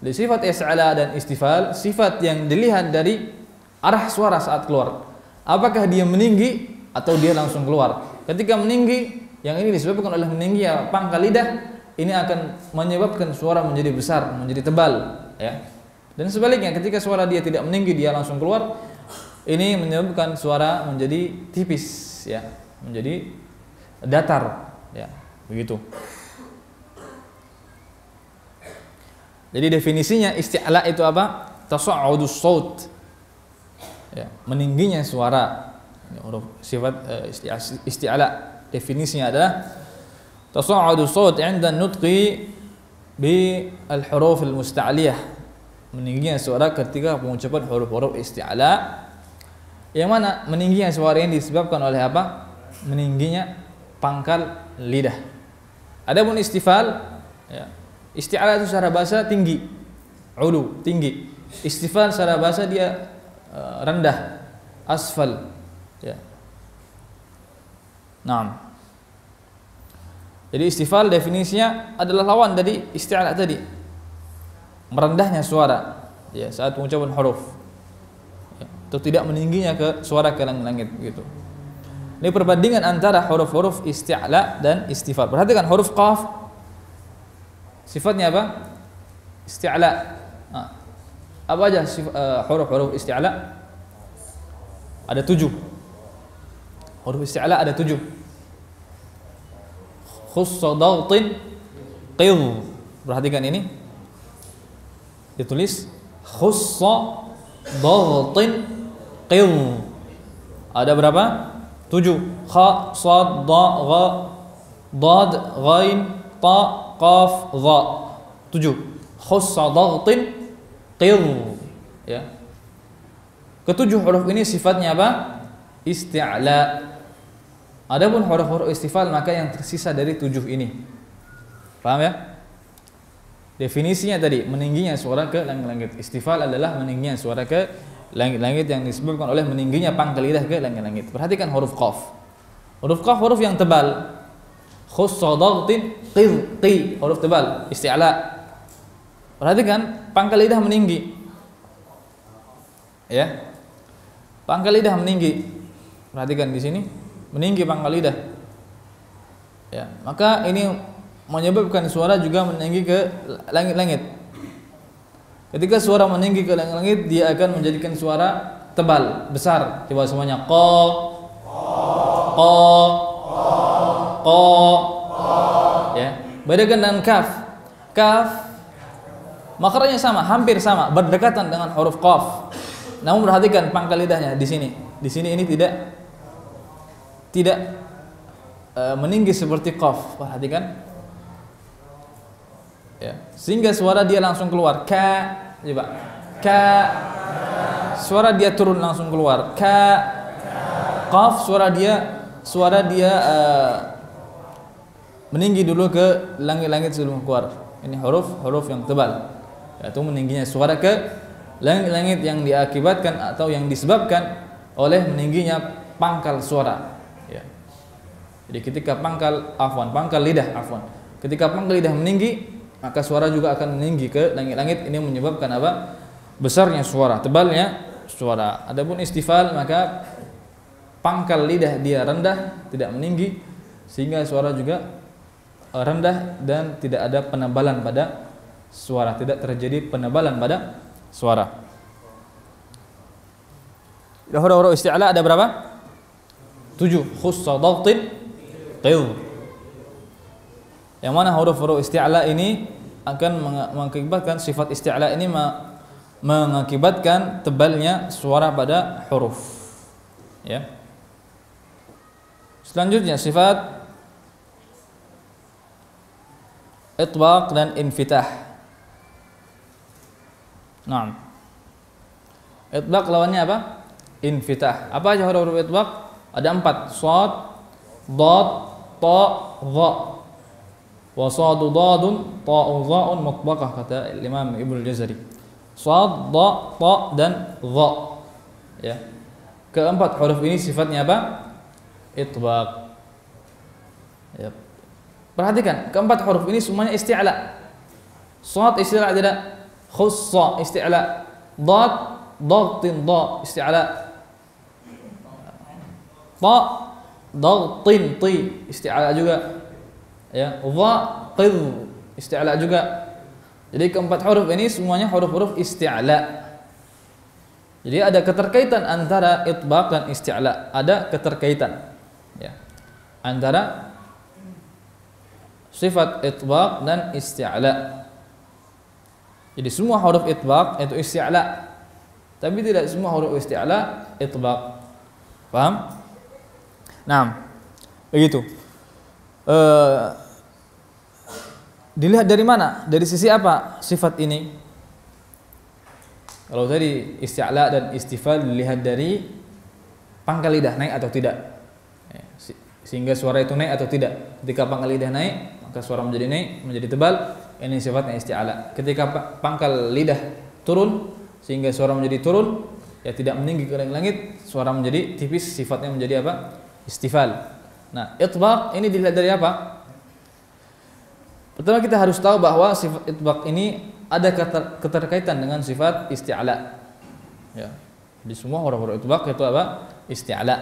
Speaker 2: Di sifat is'ala dan istifal, sifat yang dilihat dari arah suara saat keluar. Apakah dia meninggi atau dia langsung keluar? Ketika meninggi, yang ini disebabkan oleh meningginya pangkal lidah, ini akan menyebabkan suara menjadi besar, menjadi tebal, ya. Dan sebaliknya, ketika suara dia tidak meninggi, dia langsung keluar, ini menyebabkan suara menjadi tipis, ya, menjadi datar, ya, begitu. Jadi definisinya isti'la itu apa? Tasa'udus shaut. Ya, meningginya suara. Huruf sifat isti'la definisinya adalah tasa'udus shaut 'inda nutqi bi al-huruf al-musta'liyah. Meningginya suara ketika pengucapan huruf-huruf isti'la. Yang mana meningginya suara ini disebabkan oleh apa? Meningginya pangkal lidah. Adapun istifal, ya, isti'la itu secara bahasa tinggi, ulu, tinggi. Istifal secara bahasa dia rendah, asfal, ya. Naam. Jadi istifal definisinya adalah lawan dari isti'la tadi. Merendahnya suara, ya, saat pengucapan huruf. Ya, atau tidak meningginya ke suara ke langit-langit gitu. Ini perbandingan antara huruf-huruf isti'la dan istifal. Perhatikan huruf qaf. Sifatnya apa? Isti'la. Apa aja huruf-huruf isti'la? Ada 7. Huruf isti'la ada 7. Khussa dagtin qidh. Perhatikan ini. Ditulis khussa dagtin qidh. Ada berapa? 7. Kha, sad, da, gha, dad, ghain, ta, qaf, dha. 7. Khussa dagtin qidh, ya. Ketujuh huruf ini sifatnya apa? Isti'la. Adapun huruf-huruf istifal maka yang tersisa dari 7 ini. Paham ya? Definisinya tadi meningginya suara ke langit-langit. Istifal adalah meningginya suara ke langit-langit yang disebabkan oleh meningginya pangkal lidah ke langit-langit. Perhatikan huruf qaf. Huruf qaf huruf yang tebal. Khussa dagtin qidh, qi, huruf tebal, isti'la. Perhatikan pangkal lidah meninggi. Ya. Pangkal lidah meninggi. Perhatikan di sini, meninggi pangkal lidah. Ya, maka ini menyebabkan suara juga meninggi ke langit-langit. Ketika suara meninggi ke langit-langit, dia akan menjadikan suara tebal, besar. Coba semuanya qaf, qa, ya. Bedakan dengan kaf. Kaf makranya sama, hampir sama, berdekatan dengan huruf qaf. Namun perhatikan pangkal lidahnya di sini. Di sini ini tidak meninggi seperti qaf. Perhatikan. Ya, sehingga suara dia langsung keluar. Ka, coba. Ka. Suara dia turun langsung keluar. Ka. Qaf suara dia meninggi dulu ke langit-langit sebelum keluar. Ini huruf yang tebal. Yaitu meningginya suara ke langit-langit yang diakibatkan atau yang disebabkan oleh meningginya pangkal suara. Ya. Jadi ketika pangkal lidah ketika pangkal lidah meninggi, maka suara juga akan meninggi ke langit-langit. Ini menyebabkan apa? Besarnya suara, tebalnya suara. Adapun istifal, maka pangkal lidah dia rendah, tidak meninggi, sehingga suara juga rendah dan tidak ada penebalan pada suara, tidak terjadi penebalan pada suara. Huruf isti'la ada berapa? 7. Khussa dhagtin qidh. Yang mana huruf isti'la ini akan mengakibatkan sifat isti'la ini mengakibatkan tebalnya suara pada huruf. Ya. Selanjutnya sifat itbaq dan infitah. Naam. Itbaq lawannya apa? Infitah. Apa aja huruf itbaq? Ada 4. Shad, dad, ta, dha. Wa shadu dadun, ta'u dha'un mutbaqah kata Imam Ibnu Jazari. Shad, da, ta dan dha. Ya. Keempat huruf ini sifatnya apa? Itbaq. Ya. Perhatikan, keempat huruf ini semuanya isti'la. Shad isti'la tidak? Khussa isti'la. Dad, dagtin da isti'la. Ta, dagtin ti isti'la juga. Ya, dha, qidh isti'la juga. Jadi keempat huruf ini semuanya huruf-huruf isti'la. Jadi ada keterkaitan antara itbaq dan isti'la. Ada keterkaitan. Ya. Antara sifat itbaq dan isti'la. Jadi semua huruf itbaq itu isti'la. Tapi tidak semua huruf isti'la itbaq. Paham? Nah, begitu. Dilihat dari mana? Dari sisi apa sifat ini? Kalau tadi isti'la dan istifal dilihat dari pangkal lidah naik atau tidak. Sehingga suara itu naik atau tidak. Ketika pangkal lidah naik, maka suara menjadi naik, menjadi tebal. Ini sifatnya isti'la. Ketika pangkal lidah turun, sehingga suara menjadi turun, ya tidak meninggi ke langit, suara menjadi tipis, sifatnya menjadi apa? Istifal. Nah, itbaq ini dilihat dari apa? Pertama kita harus tahu bahwa sifat itbaq ini ada keterkaitan dengan sifat isti'la. Ya. Di semua huruf-huruf itbaq itu apa? Isti'la.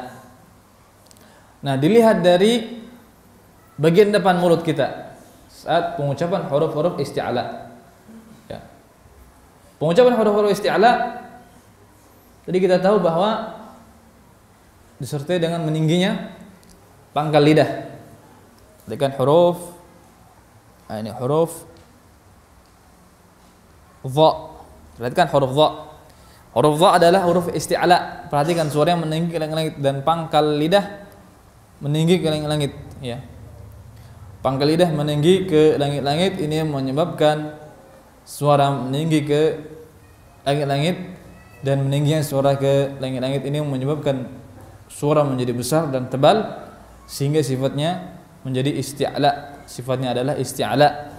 Speaker 2: Nah, dilihat dari bagian depan mulut kita saat pengucapan huruf-huruf isti'la. Ya. Pengucapan huruf-huruf isti'la tadi kita tahu bahwa disertai dengan meningginya pangkal lidah. Dengan huruf ini huruf dha. Perhatikan huruf dha. Huruf dha adalah huruf isti'la. Perhatikan suara yang meninggi ke langit dan pangkal lidah meninggi ke langit-langit, ya. Pangkal lidah meninggi ke langit-langit ini menyebabkan suara meninggi ke langit-langit, dan meningginya suara ke langit-langit ini menyebabkan suara menjadi besar dan tebal sehingga sifatnya menjadi isti'la. Sifatnya adalah isti'la.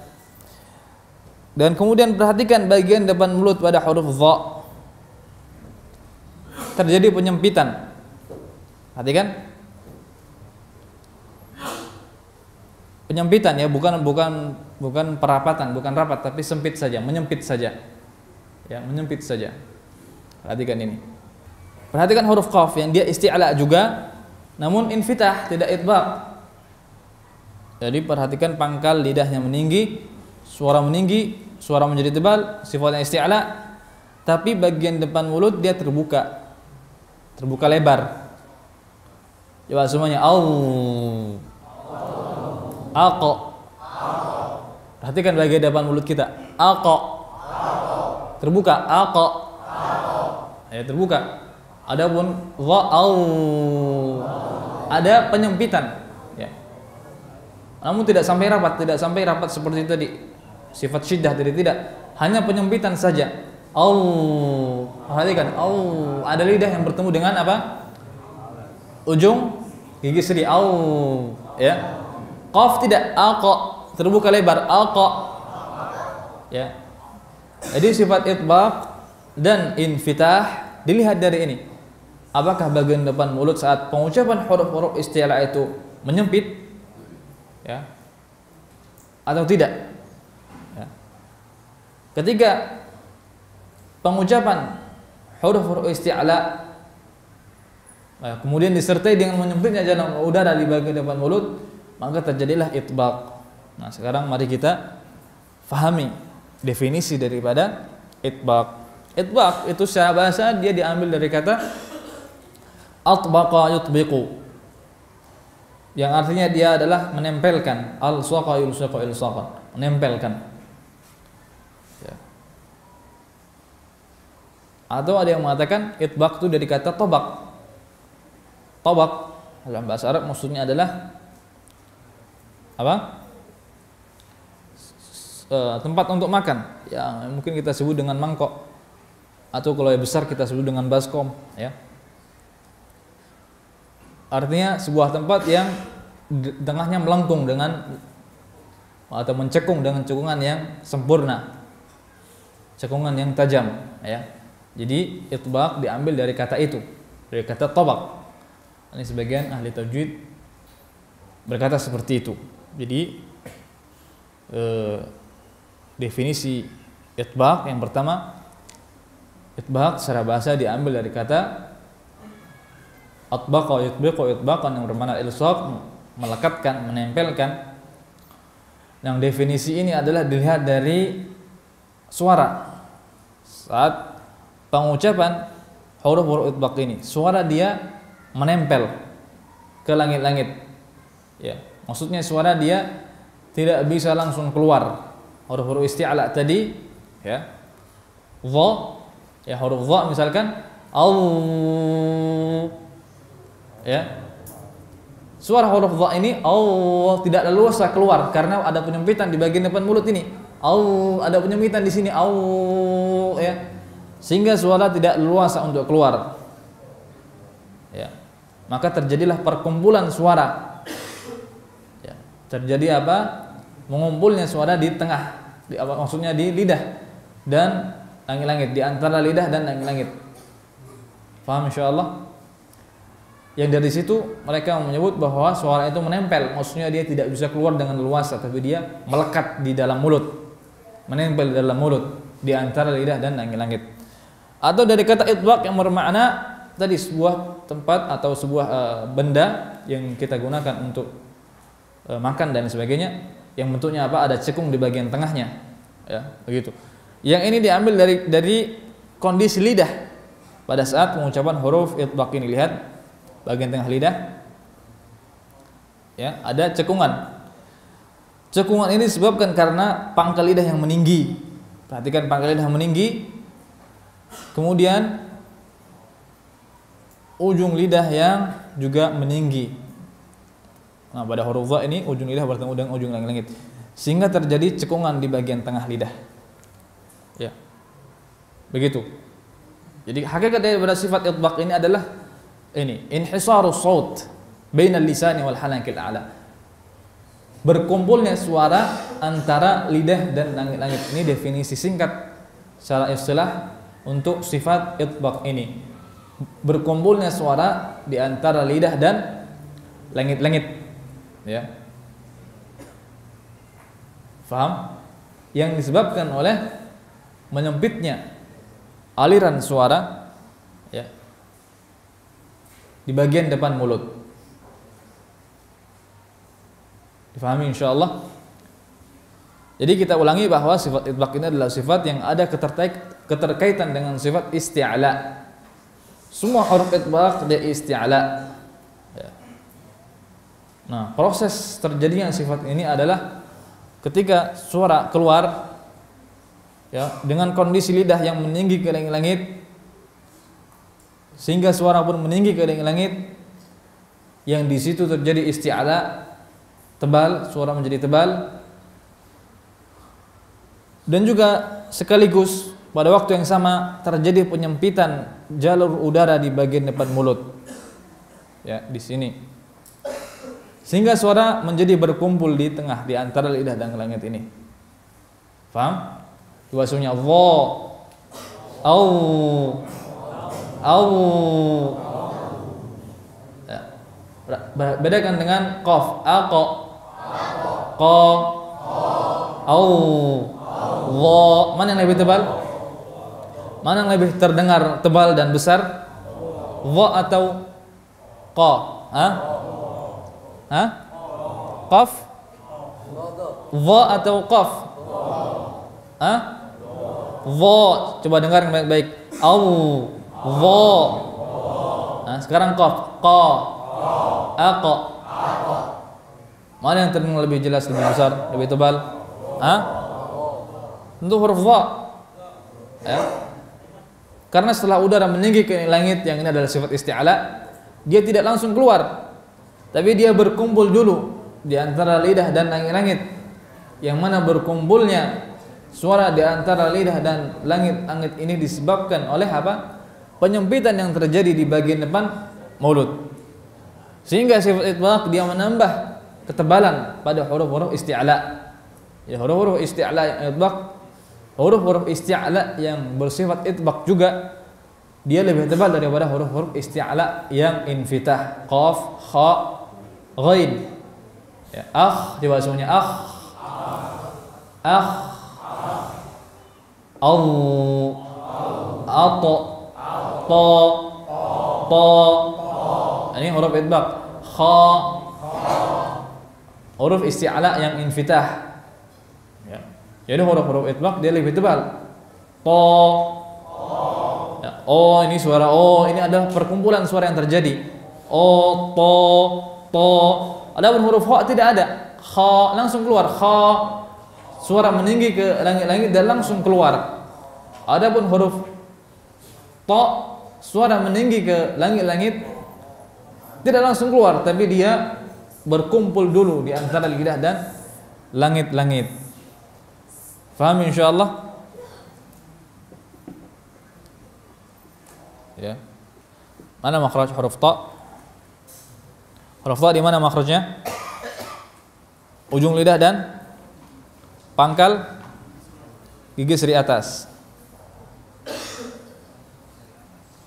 Speaker 2: Dan kemudian perhatikan bagian depan mulut pada huruf dha. Terjadi penyempitan. Perhatikan. Penyempitan ya, bukan perapatan, bukan rapat, tapi sempit saja, menyempit saja. Ya, menyempit saja. Perhatikan ini. Perhatikan huruf qaf yang dia isti'la juga, namun infitah, tidak itbaq. Jadi perhatikan pangkal lidahnya meninggi, suara menjadi tebal, sifatnya isti'la, tapi bagian depan mulut dia terbuka lebar. Coba semuanya. Au. Aqa. Perhatikan bagian depan mulut kita. Aqa. Terbuka. Aqa. Ya, terbuka. Adapun dha au. Ada penyempitan, ya. Namun tidak sampai rapat seperti tadi. Sifat syiddah tidak. Hanya penyempitan saja. Au. Perhatikan, au. Ada lidah yang bertemu dengan apa? Ujung gigi seri. Au, ya. Qaf tidak, aqa. Terbuka lebar, aqa. Ya. Jadi sifat itbaq dan infitah dilihat dari ini. Apakah bagian depan mulut saat pengucapan huruf-huruf isti'la itu menyempit, ya, atau tidak? Ya. Ketika pengucapan huruf-huruf isti'la kemudian disertai dengan menyempitnya jalan udara di bagian depan mulut, maka terjadilah itbaq. Nah, sekarang mari kita fahami definisi daripada itbaq. Itbaq itu secara bahasa dia diambil dari kata atbaqa yutbiqu, yang artinya dia adalah menempelkan. Al-saqa yulsaqa ilsaqan, menempelkan, ya. Atau ada yang mengatakan itbaq itu dari kata tabaq. Tabaq dalam bahasa Arab maksudnya adalah apa? Tempat untuk makan, yang mungkin kita sebut dengan mangkok, atau kalau yang besar kita sebut dengan baskom, ya. Artinya sebuah tempat yang tengahnya melengkung dengan atau mencekung dengan cekungan yang sempurna, cekungan yang tajam, ya. Jadi itbaq diambil dari kata itu, dari kata tabaq. Ini sebagian ahli tajwid berkata seperti itu. Jadi definisi itbaq yang pertama, itbaq secara bahasa diambil dari kata atbaqa yutbiqu itbaqan, yang bermakna ilsaq, melekatkan, menempelkan. Yang definisi ini adalah dilihat dari suara saat pengucapan huruf-huruf itbaq ini. Suara dia menempel ke langit-langit, ya. Maksudnya suara dia tidak bisa langsung keluar. Huruf-huruf isti'la tadi, ya. Dha, ya, huruf dha misalkan au, ya. Suara huruf dha ini au tidak leluasa keluar karena ada penyempitan di bagian depan mulut ini. Au, ada penyempitan di sini, au, ya. Sehingga suara tidak leluasa untuk keluar, ya. Maka terjadilah perkumpulan suara, ya. Terjadi apa? Mengumpulnya suara di tengah, maksudnya di lidah dan langit-langit, di antara lidah dan langit-langit. Paham insyaallah? Yang dari situ mereka menyebut bahwa suara itu menempel, maksudnya dia tidak bisa keluar dengan leluasa, tapi dia melekat di dalam mulut, menempel di dalam mulut, di antara lidah dan langit-langit. Atau dari kata itbaq yang bermakna tadi sebuah tempat atau sebuah benda yang kita gunakan untuk makan dan sebagainya, yang bentuknya apa? Ada cekung di bagian tengahnya, ya, begitu. Yang ini diambil dari kondisi lidah pada saat pengucapan huruf itbaq ini. Lihat bagian tengah lidah, ya, ada cekungan. Cekungan ini disebabkan karena pangkal lidah yang meninggi. Perhatikan pangkal lidah yang meninggi, kemudian ujung lidah yang juga meninggi. Nah, pada huruf dha ini ujung lidah bertemu dengan ujung langit-langit, sehingga terjadi cekungan di bagian tengah lidah, ya, begitu. Jadi hakikat daripada sifat itbaq ini adalah ini inhisarus saut bainal lisani wal halaqil a'la, berkumpulnya suara antara lidah dan langit-langit. Ini definisi singkat secara istilah untuk sifat itbaq ini, berkumpulnya suara di antara lidah dan langit-langit, ya. Faham? Yang disebabkan oleh menyempitnya aliran suara, ya, di bagian depan mulut. Difahami insyaallah? Jadi kita ulangi bahwa sifat itbaq ini adalah sifat yang ada keterkaitan dengan sifat isti'la. Semua huruf itbaq dia isti'la, ya. Nah, proses terjadinya sifat ini adalah ketika suara keluar ya dengan kondisi lidah yang meninggi ke langit-langit, sehingga suara pun meninggi ke langit-langit, yang di situ terjadi isti'ala, tebal, suara menjadi tebal, dan juga sekaligus pada waktu yang sama terjadi penyempitan jalur udara di bagian depan mulut, ya di sini, sehingga suara menjadi berkumpul di tengah di antara lidah dan langit ini. Paham? Bahasanya dha, au. Ya. Bedakan dengan qaf, aqa, qa, au, dha. Mana yang lebih tebal? Mana yang lebih terdengar tebal dan besar? Dha atau qa? Qaf? Dha atau qaf? Dha. Coba dengar baik-baik. Au, dha. Nah, sekarang qaf, qa, aqa. Mana yang terdengar lebih jelas, lebih besar, lebih tebal? Tentu huruf dha. Ya. Karena setelah udara meninggi ke langit, yang ini adalah sifat isti'ala, dia tidak langsung keluar, tapi dia berkumpul dulu di antara lidah dan langit-langit, yang mana berkumpulnya suara di antara lidah dan langit-langit ini disebabkan oleh apa? Penyempitan yang terjadi di bagian depan mulut, sehingga sifat itbaq dia menambah ketebalan pada huruf-huruf isti'ala. Ya, huruf-huruf isti'ala yang itbaq, huruf-huruf isti'ala yang bersifat itbaq juga dia lebih tebal daripada huruf-huruf isti'ala yang infitah, qaf, kha, ghain. Ya, coba semuanya au, ato, to. Ini huruf itbaq. Kha, huruf isti'ala yang infitah. Ya. Jadi huruf-huruf itbaq dia lebih tebal. To. Ya. Oh, ini suara oh, ini adalah perkumpulan suara yang terjadi. Oh, to. Adapun huruf kha tidak ada. Kha langsung keluar. Kha suara meninggi ke langit-langit dan langsung keluar. Adapun huruf ta suara meninggi ke langit-langit tidak langsung keluar, tapi dia berkumpul dulu di antara lidah dan langit-langit. Faham insyaallah? Ya. Mana makhraj huruf ta? Huruf ta di mana makhrajnya? Ujung lidah dan pangkal gigi seri atas.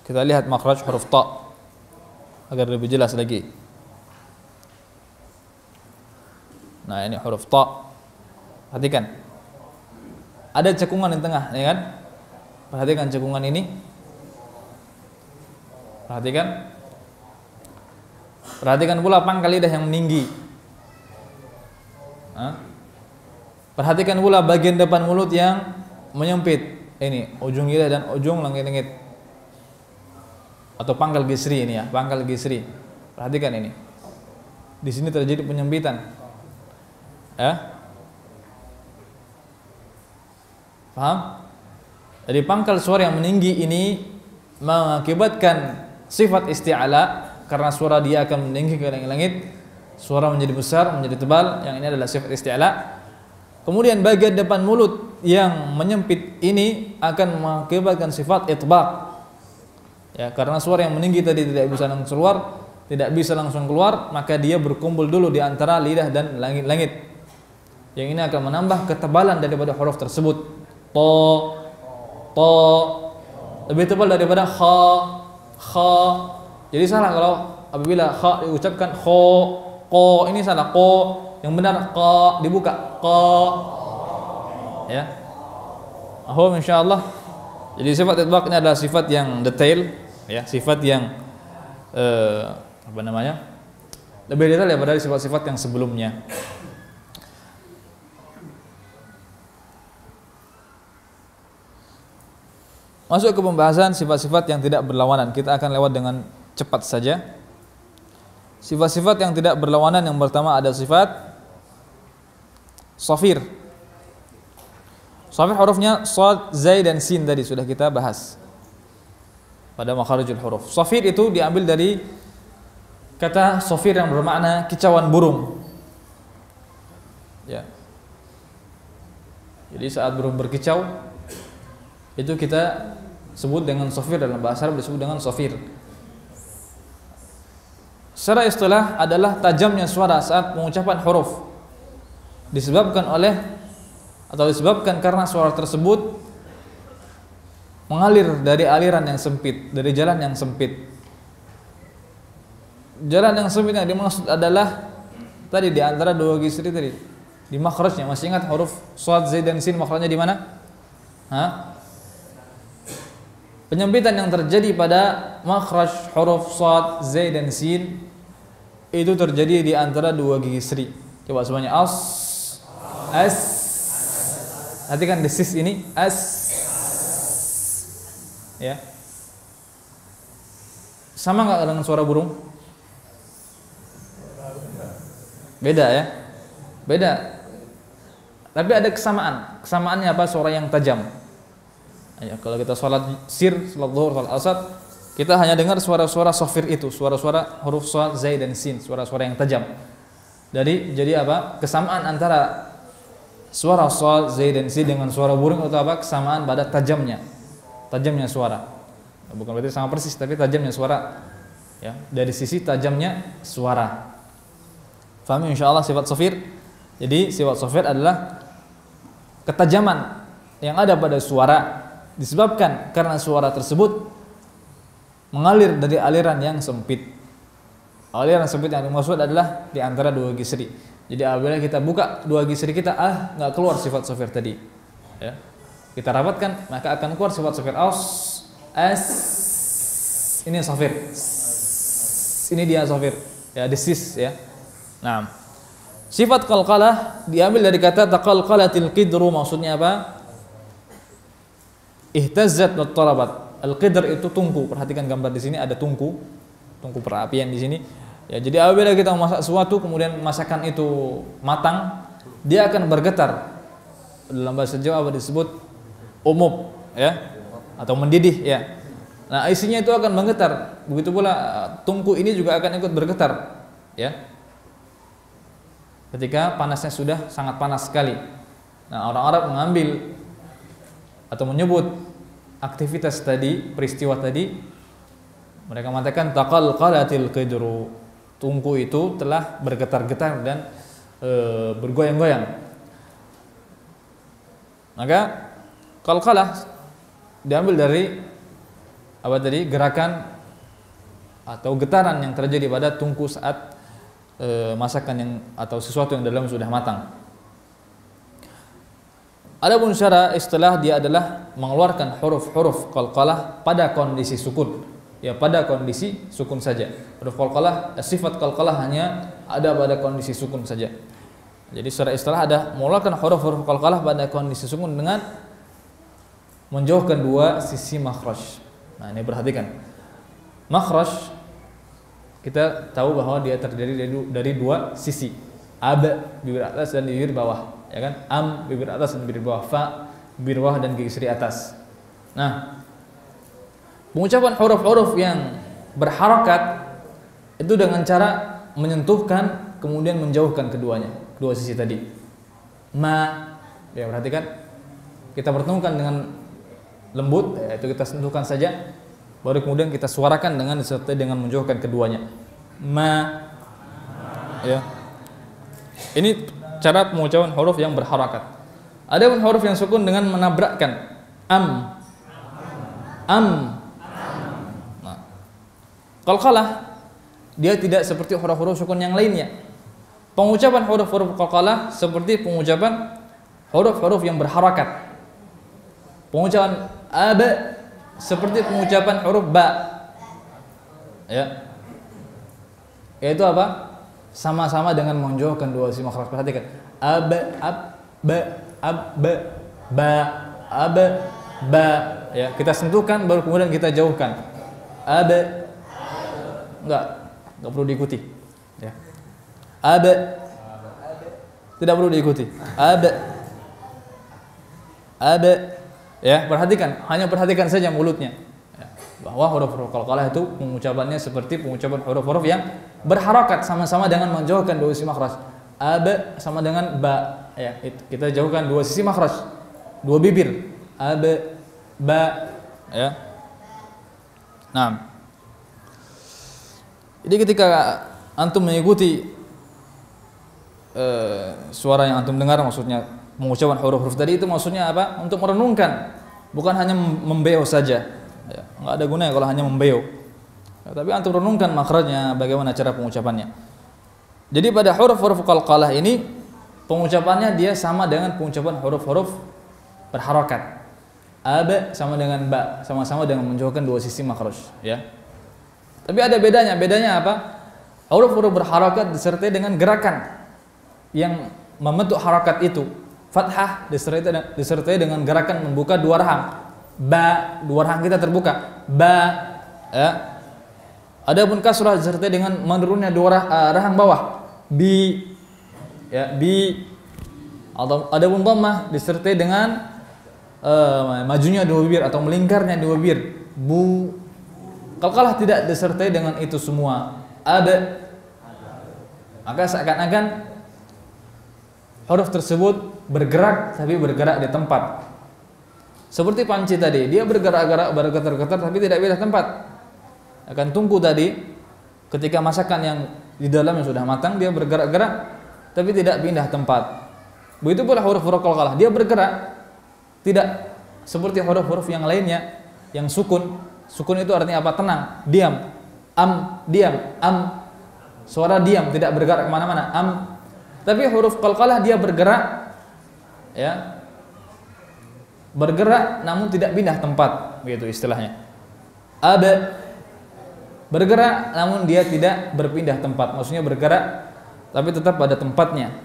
Speaker 2: Kita lihat makhraj huruf ta agar lebih jelas lagi. Nah, ini huruf ta. Perhatikan. Ada cekungan di tengah, ya kan? Perhatikan cekungan ini. Perhatikan. Perhatikan pula pangkal lidah yang meninggi. Perhatikan pula bagian depan mulut yang menyempit. Ini ujung lidah dan ujung langit-langit. Atau pangkal gisri ini ya, pangkal gisri. Perhatikan ini. Di sini terjadi penyempitan. Ya. Paham? Jadi pangkal suara yang meninggi ini mengakibatkan sifat isti'ala, karena suara dia akan meninggi ke langit-langit, suara menjadi besar, menjadi tebal, yang ini adalah sifat isti'ala. Kemudian bagian depan mulut yang menyempit ini akan mengakibatkan sifat itbaq. Ya, karena suara yang meninggi tadi tidak bisa langsung keluar, maka dia berkumpul dulu di antara lidah dan langit-langit. Yang ini akan menambah ketebalan daripada huruf tersebut. To lebih tebal daripada kha. Jadi salah kalau apabila kha diucapkan ko, ini salah. Ko yang benar qa, dibuka qa. Ya. Insyaallah. Jadi sifat itbaq ini adalah sifat yang detail, ya, sifat yang lebih detail daripada sifat-sifat yang sebelumnya. Masuk ke pembahasan sifat-sifat yang tidak berlawanan. Kita akan lewat dengan cepat saja. Sifat-sifat yang tidak berlawanan yang pertama ada sifat shafir. Shafir hurufnya shad, zai dan sin tadi sudah kita bahas pada makharijul huruf. Shafir itu diambil dari kata shafir yang bermakna kicauan burung. Ya. Jadi saat burung berkicau itu kita sebut dengan shafir, dalam bahasa Arab disebut dengan shafir. Secara istilah adalah tajamnya suara saat pengucapan huruf, disebabkan karena suara tersebut mengalir dari aliran yang sempit, dari jalan yang sempit. Jalan yang sempit yang dimaksud adalah tadi di antara dua gisri tadi, di makhrajnya. Masih ingat huruf shad, zai dan sin makhrajnya di mana? Penyempitan yang terjadi pada makhraj huruf shad, zai dan sin itu terjadi di antara dua gigi seri. Coba semuanya, as. Perhatikan desis ini, as. Ya. Sama nggak dengan suara burung? Beda ya? Beda. Tapi ada kesamaan. Kesamaannya apa? Suara yang tajam. Ya, kalau kita sholat sir, sholat zuhur, sholat asar, kita hanya dengar suara-suara shafir itu, suara-suara huruf shad, zai dan sin, suara-suara yang tajam. Jadi apa? Kesamaan antara suara shad, zai dan sin dengan suara burung itu apa? Kesamaan pada tajamnya suara. Bukan berarti sama persis, tapi tajamnya suara. Ya, dari sisi tajamnya suara. Faham insyaallah sifat shafir? Jadi sifat shafir adalah ketajaman yang ada pada suara disebabkan karena suara tersebut mengalir dari aliran yang sempit. Aliran sempit yang dimaksud adalah di antara dua gisri. Jadi apabila kita buka dua gisri kita, nggak keluar sifat shafir tadi. Ya. Kita rapatkan, maka akan keluar sifat shafir. As. Ini shafir. Ini dia shafir. Ya, desis ya. Nah, sifat qalqalah diambil dari kata taqalqalatil qidru, maksudnya apa? Ihtazzat wa tarabat. Al-qidr itu tungku. Perhatikan gambar di sini ada tungku perapian di sini. Ya, jadi apabila kita memasak sesuatu kemudian masakan itu matang, dia akan bergetar. Dalam bahasa Jawa apa disebut umub, ya, atau mendidih, ya. Nah, isinya itu akan menggetar. Begitu pula tungku ini juga akan ikut bergetar, ya. Ketika panasnya sudah sangat panas sekali. Nah, orang Arab mengambil atau menyebut aktivitas tadi, peristiwa tadi, mereka mengatakan taqalqalatil qidru. Tungku itu telah bergetar-getar dan bergoyang-goyang. Maka qalqalah diambil dari apa tadi? Gerakan atau getaran yang terjadi pada tungku saat masakan yang atau sesuatu yang dalam sudah matang. Adapun secara istilah dia adalah mengeluarkan huruf-huruf qalqalah pada kondisi sukun. Ya, pada kondisi sukun saja. Huruf qalqalah, sifat qalqalah hanya ada pada kondisi sukun saja. Jadi secara istilah ada mengeluarkan huruf-huruf qalqalah pada kondisi sukun dengan menjauhkan dua sisi makhraj. Nah, ini perhatikan. Makhraj kita tahu bahwa dia terdiri dari dua sisi. Bibir atas dan bibir bawah. Ya kan? Bibir atas dan bibir bawah. Bibir bawah dan gigi seri atas. Nah, pengucapan huruf-huruf yang berharakat itu dengan cara menyentuhkan kemudian menjauhkan keduanya, kedua sisi tadi. Ya, perhatikan. Kita pertemukan dengan lembut, yaitu kita sentuhkan saja, baru kemudian kita suarakan dengan disertai dengan menjauhkan keduanya. Ya. Ini cara pengucapan huruf yang berharakat. Ada pun huruf yang sukun dengan menabrakkan. Nah, qalqalah dia tidak seperti huruf-huruf sukun yang lainnya. Pengucapan huruf-huruf qalqalah seperti pengucapan huruf-huruf yang berharakat. Pengucapan seperti pengucapan huruf ba. Ya. Yaitu apa? Sama-sama dengan menjauhkan dua sisi makhraj. Perhatikan. Ba. Ya, kita sentuhkan baru kemudian kita jauhkan. Enggak perlu diikuti. Aba. Tidak perlu diikuti. Aba. Aba. Ya, perhatikan, hanya perhatikan saja mulutnya. Ya, bahwa huruf-huruf qalqalah itu pengucapannya seperti pengucapan huruf-huruf yang berharakat sama-sama dengan menjauhkan dua sisi makhraj. Aba sama dengan ba. Ya, kita jauhkan dua sisi makhraj, dua bibir. Aba, ba. Ya. Nah. Jadi ketika antum mengikuti suara yang antum dengar, maksudnya mengucapkan huruf-huruf tadi itu maksudnya apa? Untuk merenungkan, bukan hanya membeo saja. Ya, nggak ada gunanya kalau hanya membeo. Ya, tapi antum renungkan makhrajnya, bagaimana cara pengucapannya. Jadi pada huruf-huruf qalqalah ini pengucapannya dia sama dengan pengucapan huruf-huruf berharakat. Aba sama dengan ba, sama-sama dengan menjauhkan dua sisi makhraj, ya. Tapi ada bedanya. Bedanya apa? Huruf-huruf berharakat disertai dengan gerakan yang membentuk harakat itu. Fathah disertai dengan gerakan membuka dua rahang. Ba, dua rahang kita terbuka. Ba, ya. Adapun kasrah disertai dengan menurunnya dua rahang bawah. Bi, ya, bi. Adapun dhammah disertai dengan majunya dua bibir atau melingkarnya dua bibir. Bu. Qalqalah tidak disertai dengan itu semua. Ada, maka seakan-akan huruf tersebut bergerak tapi bergerak di tempat. Seperti panci tadi, dia bergerak-gerak, bergetar-getar tapi tidak pindah tempat. Akan tunggu tadi ketika masakan yang di dalamnya sudah matang, dia bergerak-gerak tapi tidak pindah tempat. Begitu pula huruf-huruf qalqalah, dia bergerak, tidak seperti huruf-huruf yang lainnya yang sukun. Sukun itu artinya apa? Tenang, diam. Diam, suara diam, tidak bergerak kemana-mana. Tapi huruf qalqalah dia bergerak, ya, bergerak namun tidak pindah tempat, begitu istilahnya. Aba, bergerak namun dia tidak berpindah tempat, maksudnya bergerak tapi tetap pada tempatnya.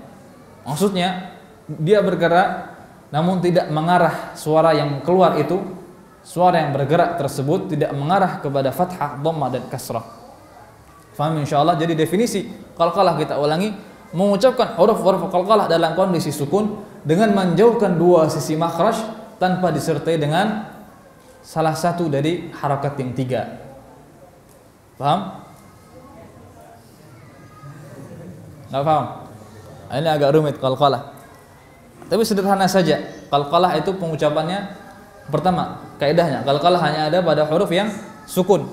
Speaker 2: Maksudnya dia bergerak namun tidak mengarah suara yang keluar itu. Suara yang bergerak tersebut tidak mengarah kepada fathah, dhammah dan kasrah. Faham insyaallah? Jadi definisi qalqalah kita ulangi, mengucapkan huruf-huruf qalqalah dalam kondisi sukun dengan menjauhkan dua sisi makhraj tanpa disertai dengan salah satu dari harakat yang tiga. Paham? Enggak paham? Ini agak rumit qalqalah. Tapi sederhana saja. Qalqalah itu pengucapannya pertama, kaidahnya qalqalah hanya ada pada huruf yang sukun.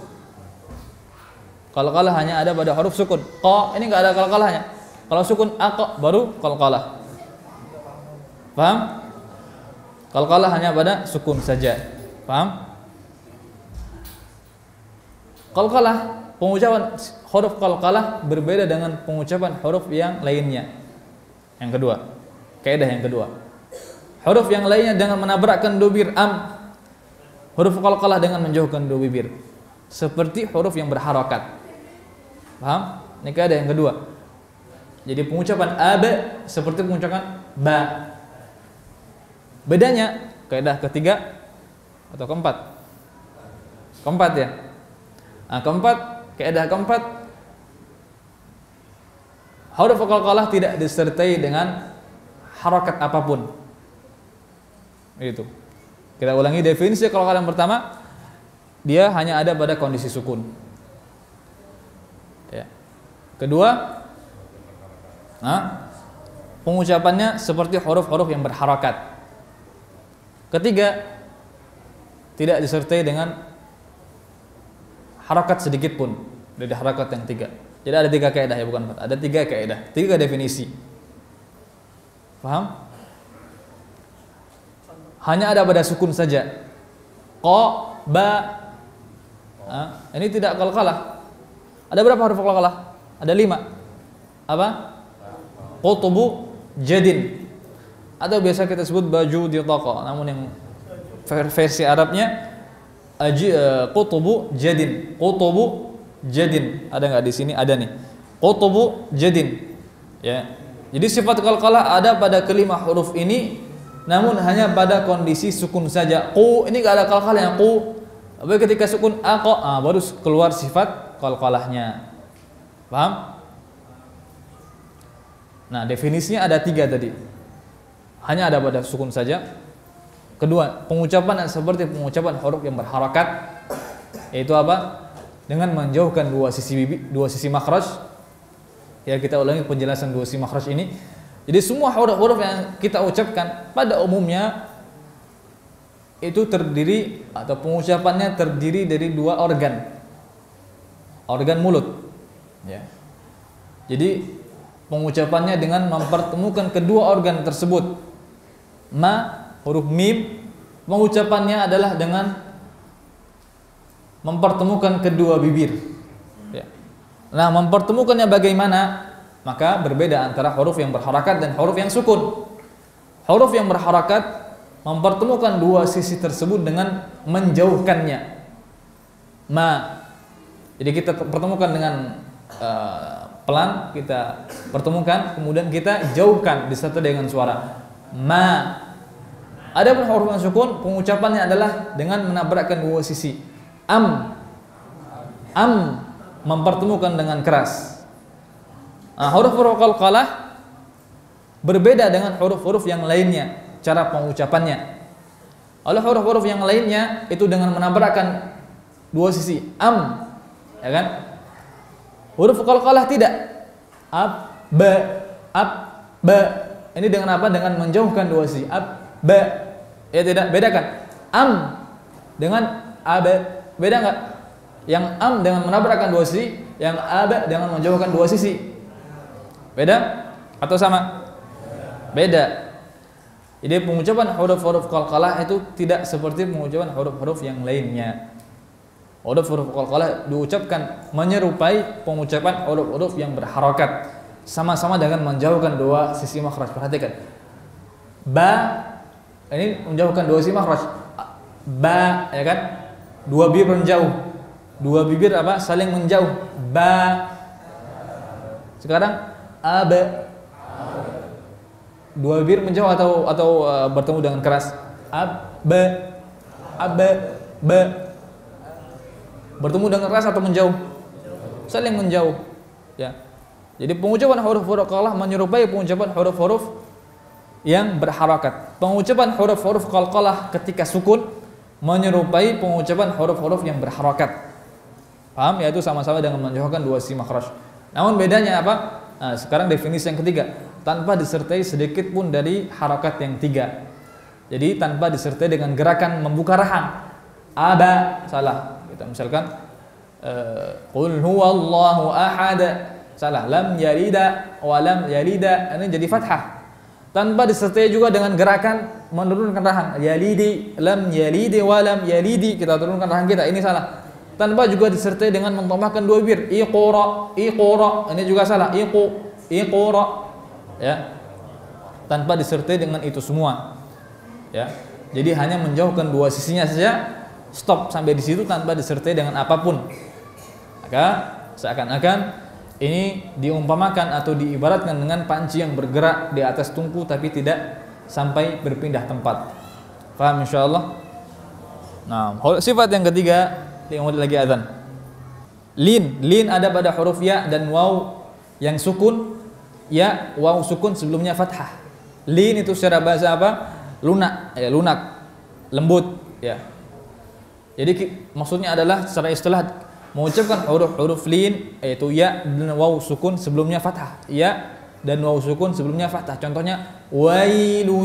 Speaker 2: Qalqalah hanya ada pada huruf sukun. Qa ini enggak ada qalqalahnya. Kalau sukun aqa baru qalqalah. Paham? Qalqalah hanya pada sukun saja. Paham? Qalqalah, pengucapan huruf qalqalah berbeda dengan pengucapan huruf yang lainnya. Yang kedua, kaidah yang kedua. Huruf yang lainnya dengan menabrakkan dua bibir huruf qalqalah dengan menjauhkan dua bibir. Seperti huruf yang berharakat. Paham? Ini kaidah yang kedua. Jadi pengucapan aba seperti pengucapan ba. Bedanya kaidah ketiga atau keempat? Keempat ya. Keempat, kaidah keempat, huruf qalqalah tidak disertai dengan harakat apapun. Itu. Kita ulangi definisi qalqalah yang pertama, dia hanya ada pada kondisi sukun. Ya. Kedua, pengucapannya seperti huruf-huruf yang berharakat. Ketiga, tidak disertai dengan harakat sedikit pun dari harakat yang tiga. Jadi ada tiga kaidah ya, bukan empat. Ada tiga kaidah, tiga definisi. Paham? Hanya ada pada sukun saja. Qa, ba. Ini tidak qalqalah. Ada berapa huruf qalqalah? Ada 5. Apa? Qutubu jadin. Atau biasa kita sebut baju ditaqa. Namun yang versi Arabnya qutubu jadin. Qutubu jadin. Ada enggak di sini? Ada nih. Qutubu jadin. Ya. Jadi sifat qalqalah ada pada kelima huruf ini, namun hanya pada kondisi sukun saja. Qu ini enggak ada qalqalahnya. Qu. Tapi ketika sukun aqa, baru keluar sifat qalqalahnya. Paham? Nah, definisinya ada 3 tadi. Hanya ada pada sukun saja. Kedua, pengucapan yang seperti pengucapan huruf yang berharakat, yaitu apa? Dengan menjauhkan dua sisi makhraj. Ya, kita ulangi penjelasan dua sisi makhraj ini. Jadi semua huruf-huruf yang kita ucapkan pada umumnya itu terdiri atau pengucapannya terdiri dari 2 organ. Organ mulut. Ya. Jadi pengucapannya dengan mempertemukan kedua organ tersebut. Huruf mim, pengucapannya adalah dengan mempertemukan kedua bibir. Ya. Nah, mempertemukannya bagaimana? Maka berbeda antara huruf yang berharakat dan huruf yang sukun. Huruf yang berharakat mempertemukan dua sisi tersebut dengan menjauhkannya. Jadi kita pertemukan dengan pelan, kita pertemukan, kemudian kita jauhkan disertai dengan suara ma. Adapun huruf yang sukun, pengucapannya adalah dengan menabrakkan dua sisi. Am mempertemukan dengan keras. Huruf-huruf qalqalah berbeda dengan huruf-huruf yang lainnya cara pengucapannya. Oleh huruf-huruf yang lainnya itu dengan menabrakkan dua sisi ya kan? Huruf qalqalah tidak. Ba. Ini dengan apa? Dengan menjauhkan dua sisi. Ba. Ya tidak, bedakan. Dengan beda enggak? Yang dengan menabrakkan dua sisi, yang dengan menjauhkan dua sisi. Beda atau sama? Beda. Jadi pengucapan huruf-huruf qalqalah itu tidak seperti pengucapan huruf-huruf yang lainnya. Huruf-huruf qalqalah diucapkan menyerupai pengucapan huruf-huruf yang berharakat, sama-sama dengan menjauhkan dua sisi makhraj. Perhatikan. Ba ini menjauhkan dua sisi makhraj. Ba, ya kan? Dua bibir menjauh. Dua bibir apa? Saling menjauh. Ba. Sekarang aba. Dua bibir menjauh atau bertemu dengan keras. Ba. Bertemu dengan keras atau menjauh? Saling menjauh. Ya. Jadi pengucapan huruf-huruf qalqalah menyerupai pengucapan huruf-huruf yang berharakat. Pengucapan huruf-huruf qalqalah ketika sukun menyerupai pengucapan huruf-huruf yang berharakat. Paham? Yaitu sama-sama dengan menjauhkan dua sisi makhraj. Namun bedanya apa? Nah, sekarang definisi yang ketiga, tanpa disertai sedikit pun dari harakat yang 3. Jadi tanpa disertai dengan gerakan membuka rahang. Aba, salah. Kita misalkan qul huwallahu ahad, salah. Lam yalida wa lam yalida, ini jadi fathah. Tanpa disertai juga dengan gerakan menurunkan rahang. Yalidi, lam yalidi wa lam yalidi, kita turunkan rahang kita, ini salah. Tanpa juga disertai dengan mentambahkan dua bibir. Iqra, ini juga salah. Iqra, ya. Tanpa disertai dengan itu semua. Ya. Jadi hanya menjauhkan dua sisinya saja. Stop sampai di situ tanpa disertai dengan apapun. Maka seakan-akan ini diumpamakan atau diibaratkan dengan panci yang bergerak di atas tungku tapi tidak sampai berpindah tempat. Paham insyaallah? Nah, sifat yang ketiga yang lagi azan. Lin ada pada huruf ya dan waw yang sukun. Ya, waw sukun sebelumnya fathah. Lin itu secara bahasa apa? Lunak, lembut, ya. Jadi maksudnya adalah secara istilah mengucapkan huruf lin yaitu ya dan waw sukun sebelumnya fathah. Ya dan waw sukun sebelumnya fathah. Contohnya wailu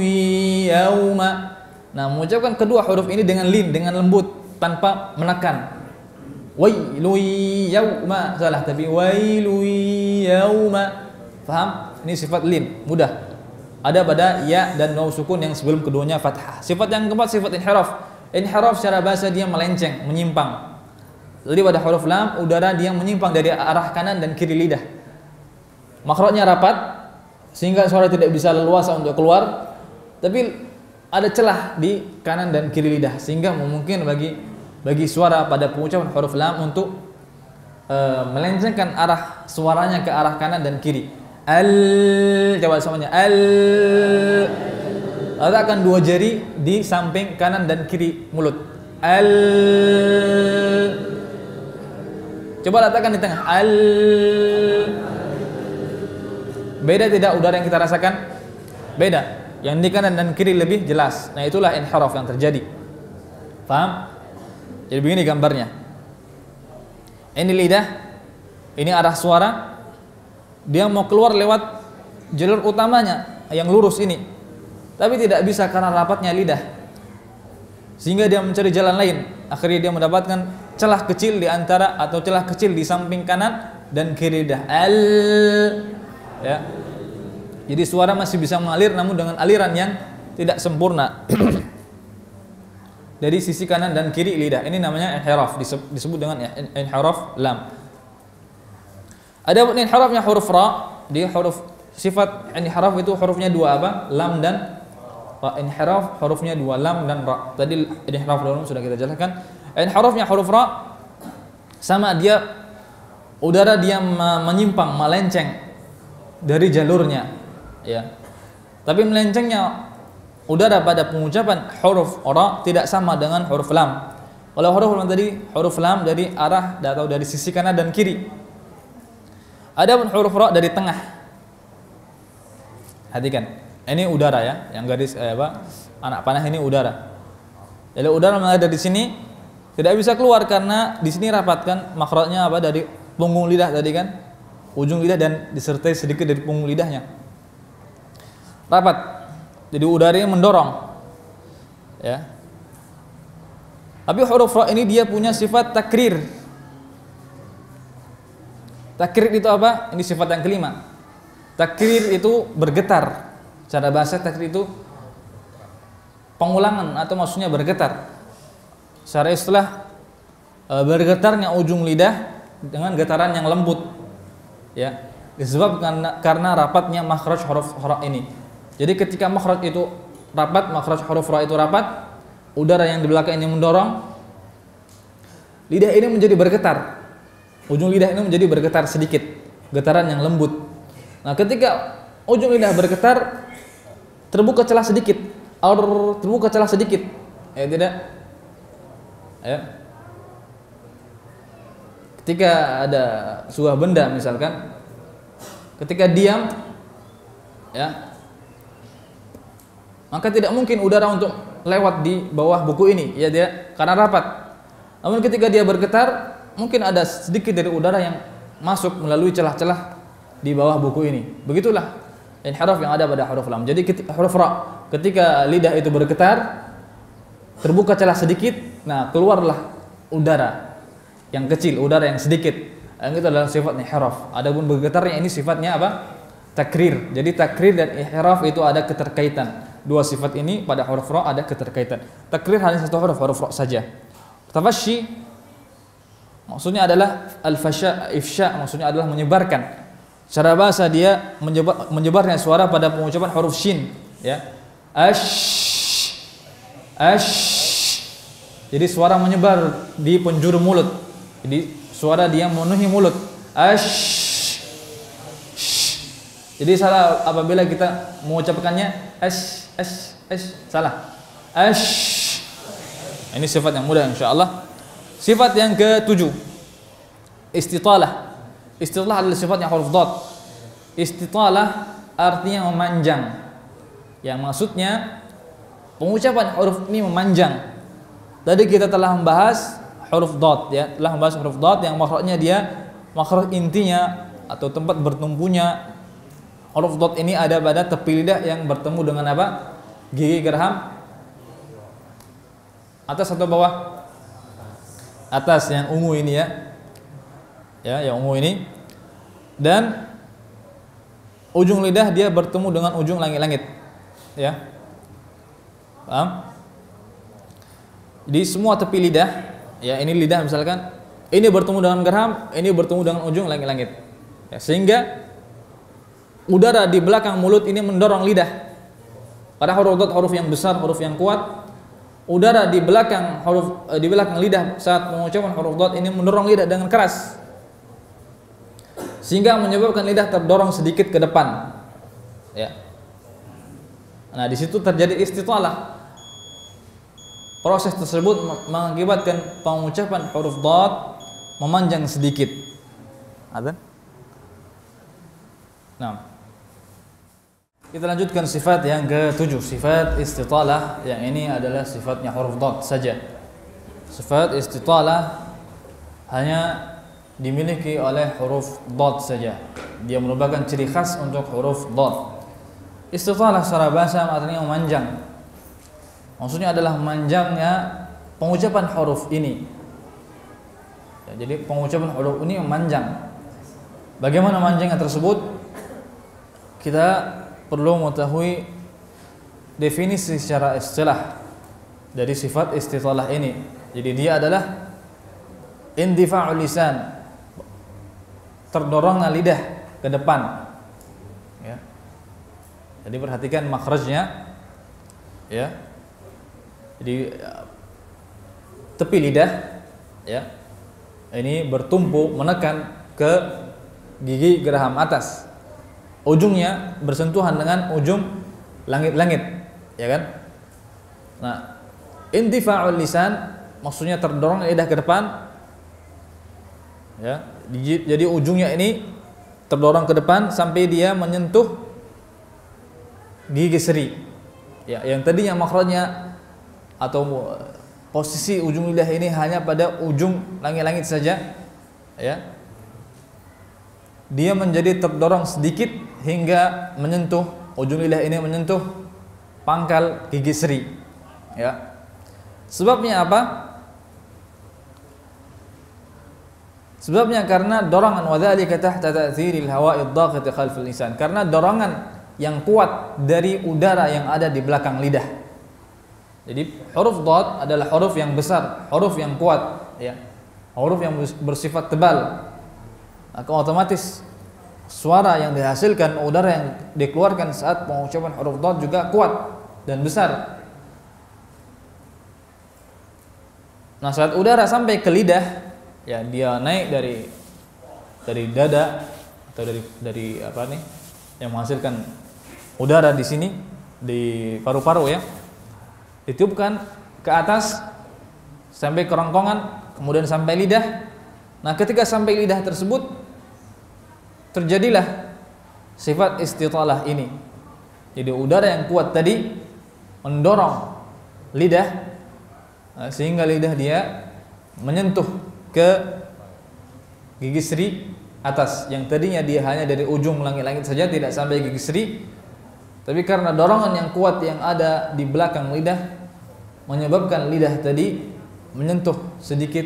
Speaker 2: yauma. Nah, mengucapkan kedua huruf ini dengan lin, dengan lembut tanpa menekan. Wailu yauma, salah, tapi wailu yauma. Paham? Ini sifat lin, mudah. Ada pada ya dan waw sukun yang sebelum keduanya fathah. Sifat yang keempat sifat inhiraf. Inhiraf secara bahasa dia melenceng, menyimpang. Jadi pada huruf lam udara dia menyimpang dari arah kanan dan kiri lidah. Makhrajnya rapat sehingga suara tidak bisa leluasa untuk keluar, tapi ada celah di kanan dan kiri lidah sehingga memungkinkan bagi suara pada pengucapan huruf lam untuk melencengkan arah suaranya ke arah kanan dan kiri. Coba semuanya. Letakkan dua jari di samping kanan dan kiri mulut. Coba letakkan di tengah. Beda tidak udara yang kita rasakan? Beda. Yang di kanan dan kiri lebih jelas. Nah, itulah inhiraf yang terjadi. Paham? Jadi begini gambarnya. Ini lidah, ini arah suara. Dia mau keluar lewat jalur utamanya yang lurus ini. Tapi tidak bisa karena rapatnya lidah. Sehingga dia mencari jalan lain. Akhirnya dia mendapatkan celah kecil di antara atau celah kecil di samping kanan dan kiri lidah. Ya. Jadi suara masih bisa mengalir namun dengan aliran yang tidak sempurna. Dari sisi kanan dan kiri lidah. Ini namanya inhiraf, disebut dengan inhiraf lam. Ada inhirafnya huruf ra, dia huruf sifat inhiraf itu hurufnya dua apa? Lam dan ra. Inhiraf hurufnya dua, lam dan ra. Tadi inhiraf dulu sudah kita jelaskan. Inhirafnya huruf ra sama dia udara dia menyimpang, melenceng dari jalurnya, ya. Tapi melencengnya udara pada pengucapan huruf ra tidak sama dengan huruf lam. Kalau huruf lam tadi huruf lam dari arah atau dari sisi kanan dan kiri. Adapun huruf ra dari tengah. Perhatikan, ini udara ya, yang garis anak panah ini udara. Jadi udara mengalir dari sini tidak bisa keluar karena di sini rapat kan, makhrajnya apa dari punggung lidah tadi kan, ujung lidah dan disertai sedikit dari punggung lidahnya. Rapat. Jadi udaranya mendorong. Ya. Tapi huruf ra ini dia punya sifat takrir. Takrir itu apa? Ini sifat yang kelima. Takrir itu bergetar. Cara bahasa takrir itu pengulangan atau maksudnya bergetar. Secara istilah bergetarnya ujung lidah dengan getaran yang lembut. Ya. Disebabkan karena rapatnya makhraj huruf ra ini. Jadi ketika makhraj itu rapat, makhraj huruf ra itu rapat, udara yang di belakang ini mendorong, lidah ini menjadi bergetar. Ujung lidah ini menjadi bergetar sedikit, getaran yang lembut. Nah, ketika ujung lidah bergetar, terbuka celah sedikit, terbuka celah sedikit, ya tidak? Ya. Ketika ada sebuah benda misalkan, ketika diam, ya, maka tidak mungkin udara untuk lewat di bawah buku ini, ya dia karena rapat. Namun ketika dia bergetar, mungkin ada sedikit dari udara yang masuk melalui celah-celah di bawah buku ini. Begitulah inhiraf yang ada pada huruf lam. Jadi huruf ra, ketika lidah itu bergetar, terbuka celah sedikit, nah keluarlah udara yang kecil, udara yang sedikit. Yang itu adalah sifat inhiraf. Adapun bergetarnya ini sifatnya apa? Takrir. Jadi takrir dan inhiraf itu ada keterkaitan. Dua sifat ini pada huruf ra ada keterkaitan. Takrir hanya satu huruf ra saja. Tafasyi maksudnya adalah al-fasya, ifsya maksudnya adalah menyebarkan. Secara bahasa dia menyebarnya suara pada pengucapan huruf shin, ya. Ash. Jadi suara menyebar di penjuru mulut. Jadi suara dia memenuhi mulut. Ash. Jadi salah apabila kita mengucapkannya ash, salah. Ash. Ini sifat yang mudah insyaallah. Sifat yang ke-7, istitalah. Istitalah adalah sifatnya huruf dad. Istitalah artinya memanjang. Yang maksudnya pengucapan huruf ini memanjang. Tadi kita telah membahas huruf dad, ya, telah membahas huruf dad yang makhrajnya dia makhraj intinya atau tempat bertumpunya huruf dad ini ada pada tepi lidah yang bertemu dengan apa? Gigi geraham atas atau bawah? Atas, yang ungu ini ya. Ya, yang ungu ini. Dan ujung lidah dia bertemu dengan ujung langit-langit. Ya. Paham? Di semua tepi lidah, ya ini lidah misalkan, ini bertemu dengan geraham, ini bertemu dengan ujung langit-langit. Ya, sehingga udara di belakang mulut ini mendorong lidah. Pada huruf yang besar, huruf yang kuat, udara di belakang lidah saat mengucapkan huruf dad ini mendorong lidah dengan keras, sehingga menyebabkan lidah terdorong sedikit ke depan. Ya. Nah, di situ terjadi istitalah. Proses tersebut mengakibatkan pengucapan huruf dad memanjang sedikit. Ada? Nah, Kita lanjutkan sifat yang ke-7, sifat istitalah. Yang ini adalah sifatnya huruf dhad saja. Sifat istitalah hanya dimiliki oleh huruf dhad saja. Dia merupakan ciri khas untuk huruf dhad. Istitalah secara bahasa artinya memanjang. Maksudnya adalah memanjangnya pengucapan huruf ini. Ya, jadi pengucapan huruf ini memanjang. Bagaimana manjangnya tersebut? Kita perlu mengetahui definisi secara istilah dari sifat istitalah ini. Jadi dia adalah indifa'ul lisan, terdorongnya lidah ke depan. Ya. Jadi perhatikan makhrajnya. Ya. Jadi tepi lidah, ya, ini bertumpu menekan ke gigi geraham atas. Ujungnya bersentuhan dengan ujung langit-langit, ya kan? Nah, indifa'ul lisan maksudnya terdorong lidah ke depan, ya. Jadi ujungnya ini terdorong ke depan sampai dia menyentuh gigi seri. Ya, yang tadinya makhrajnya atau posisi ujung lidah ini hanya pada ujung langit-langit saja, ya. Dia menjadi terdorong sedikit hingga menyentuh ujung lidah ini menyentuh pangkal gigi seri, ya. Sebabnya apa? Sebabnya karena dorongan wadzalika tahta ta'thiril hawa'id dhaqit khalfil lisan. Karena dorongan yang kuat dari udara yang ada di belakang lidah. Jadi huruf dhad adalah huruf yang besar, huruf yang kuat, ya. Huruf yang bersifat tebal. Maka otomatis suara yang dihasilkan, udara yang dikeluarkan saat pengucapan huruf dhad juga kuat dan besar. Nah, saat udara sampai ke lidah, ya, dia naik dari dada atau dari apa nih yang menghasilkan udara di sini di paru-paru, ya. Ditiupkan ke atas sampai kerongkongan, kemudian sampai lidah. Nah, ketika sampai lidah tersebut terjadilah sifat istitalah ini. Jadi udara yang kuat tadi mendorong lidah sehingga lidah dia menyentuh ke gigi seri atas, yang tadinya dia hanya dari ujung langit-langit saja tidak sampai gigi seri, tapi karena dorongan yang kuat yang ada di belakang lidah menyebabkan lidah tadi menyentuh sedikit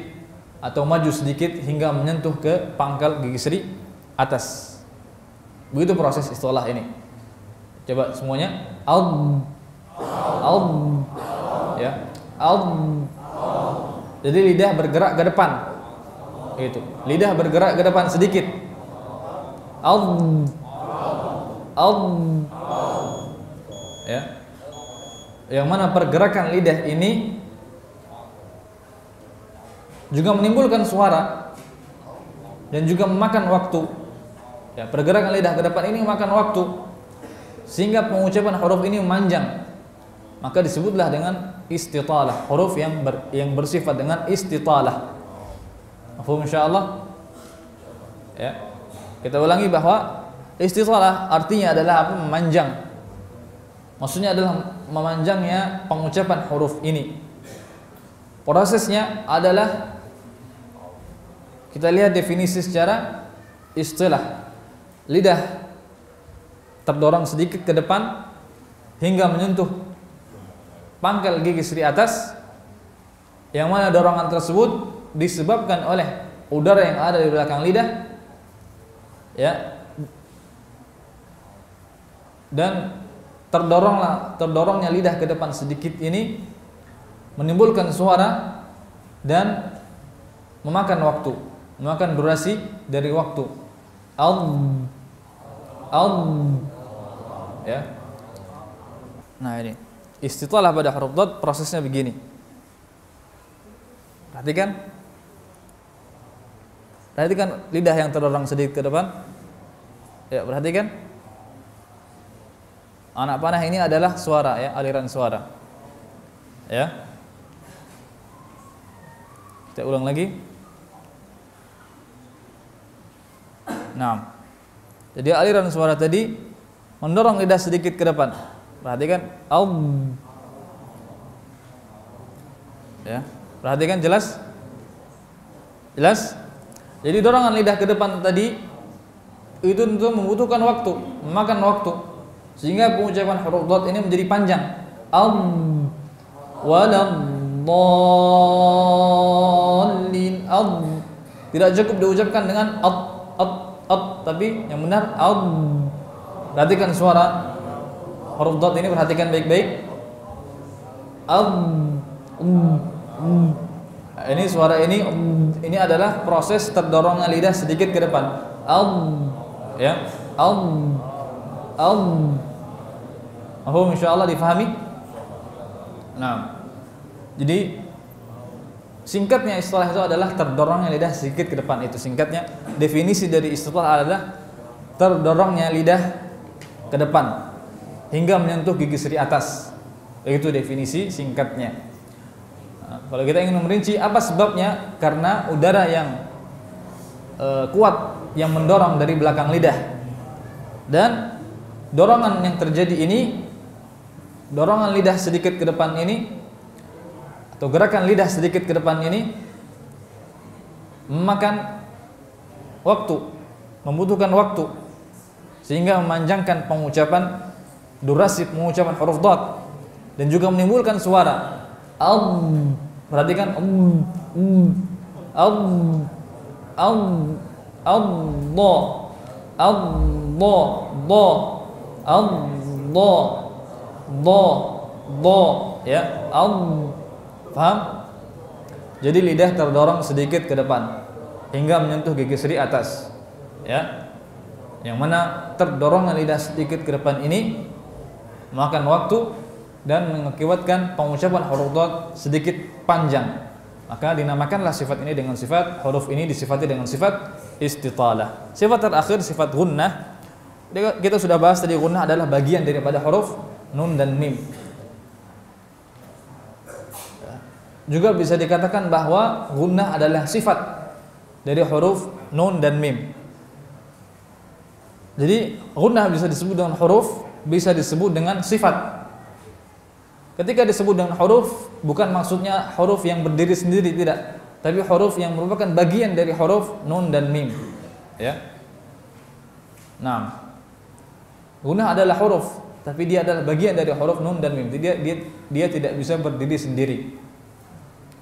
Speaker 2: atau maju sedikit hingga menyentuh ke pangkal gigi seri atas. Begitu proses istilah ini. Coba semuanya. Ya. Jadi lidah bergerak ke depan. Gitu. Lidah bergerak ke depan sedikit. Ya. Yang mana pergerakan lidah ini juga menimbulkan suara dan juga memakan waktu. Ya, pergerakan lidah ke depan ini memakan waktu sehingga pengucapan huruf ini memanjang. Maka disebutlah dengan istitalah, huruf yang bersifat dengan istitalah. Mafhum insyaallah? Ya. Kita ulangi bahwa istitalah artinya adalah apa? Memanjang. Maksudnya adalah memanjangnya pengucapan huruf ini. Prosesnya adalah kita lihat definisi secara istilah. Lidah terdorong sedikit ke depan hingga menyentuh pangkal gigi seri atas, yang mana dorongan tersebut disebabkan oleh udara yang ada di belakang lidah, ya, dan terdorongnya lidah ke depan sedikit ini menimbulkan suara dan memakan waktu, memakan durasi dari waktu. Ya. Nah, ini istitalah pada huruf dhad prosesnya begini. Perhatikan lidah yang terdorong sedikit ke depan. Ya, perhatikan. Anak panah ini adalah suara, ya, aliran suara. Ya. Kita ulang lagi. Nah. Jadi aliran suara tadi mendorong lidah sedikit ke depan. Perhatikan ya, perhatikan jelas? Jelas? Jadi dorongan lidah ke depan tadi itu tentu membutuhkan waktu, memakan waktu, sehingga pengucapan huruf dad ini menjadi panjang. Waladhdallin. Tidak cukup diucapkan dengan tapi yang benar perhatikan suara huruf dad ini, perhatikan baik-baik. Ini suara ini adalah proses terdorongnya lidah sedikit ke depan. Ya. Insyaallah difahami? Nah. Jadi singkatnya istilah itu adalah terdorongnya lidah sedikit ke depan. Itu singkatnya. Definisi dari istilah adalah terdorongnya lidah ke depan hingga menyentuh gigi seri atas. Itu definisi singkatnya. Kalau kita ingin merinci apa sebabnya, karena udara yang kuat yang mendorong dari belakang lidah, dan dorongan yang terjadi ini, dorongan lidah sedikit ke depan ini, atau gerakan lidah sedikit ke depan ini memakan waktu, membutuhkan waktu, sehingga memanjangkan pengucapan, durasi pengucapan huruf dad, dan juga menimbulkan suara perhatikan ya, paham? Jadi lidah terdorong sedikit ke depan hingga menyentuh gigi seri atas, ya. Yang mana terdorongnya lidah sedikit ke depan ini memakan waktu dan mengakibatkan pengucapan huruf dad sedikit panjang. Maka dinamakanlah sifat ini dengan sifat, huruf ini disifati dengan sifat istitalah. Sifat terakhir sifat gunnah. Kita sudah bahas tadi, gunnah adalah bagian daripada huruf nun dan mim. Juga bisa dikatakan bahwa gunnah adalah sifat dari huruf nun dan mim. Jadi gunnah bisa disebut dengan huruf, bisa disebut dengan sifat. Ketika disebut dengan huruf, bukan maksudnya huruf yang berdiri sendiri, tidak, tapi huruf yang merupakan bagian dari huruf nun dan mim, ya. Nah, gunnah adalah huruf, tapi dia adalah bagian dari huruf nun dan mim. Dia tidak bisa berdiri sendiri.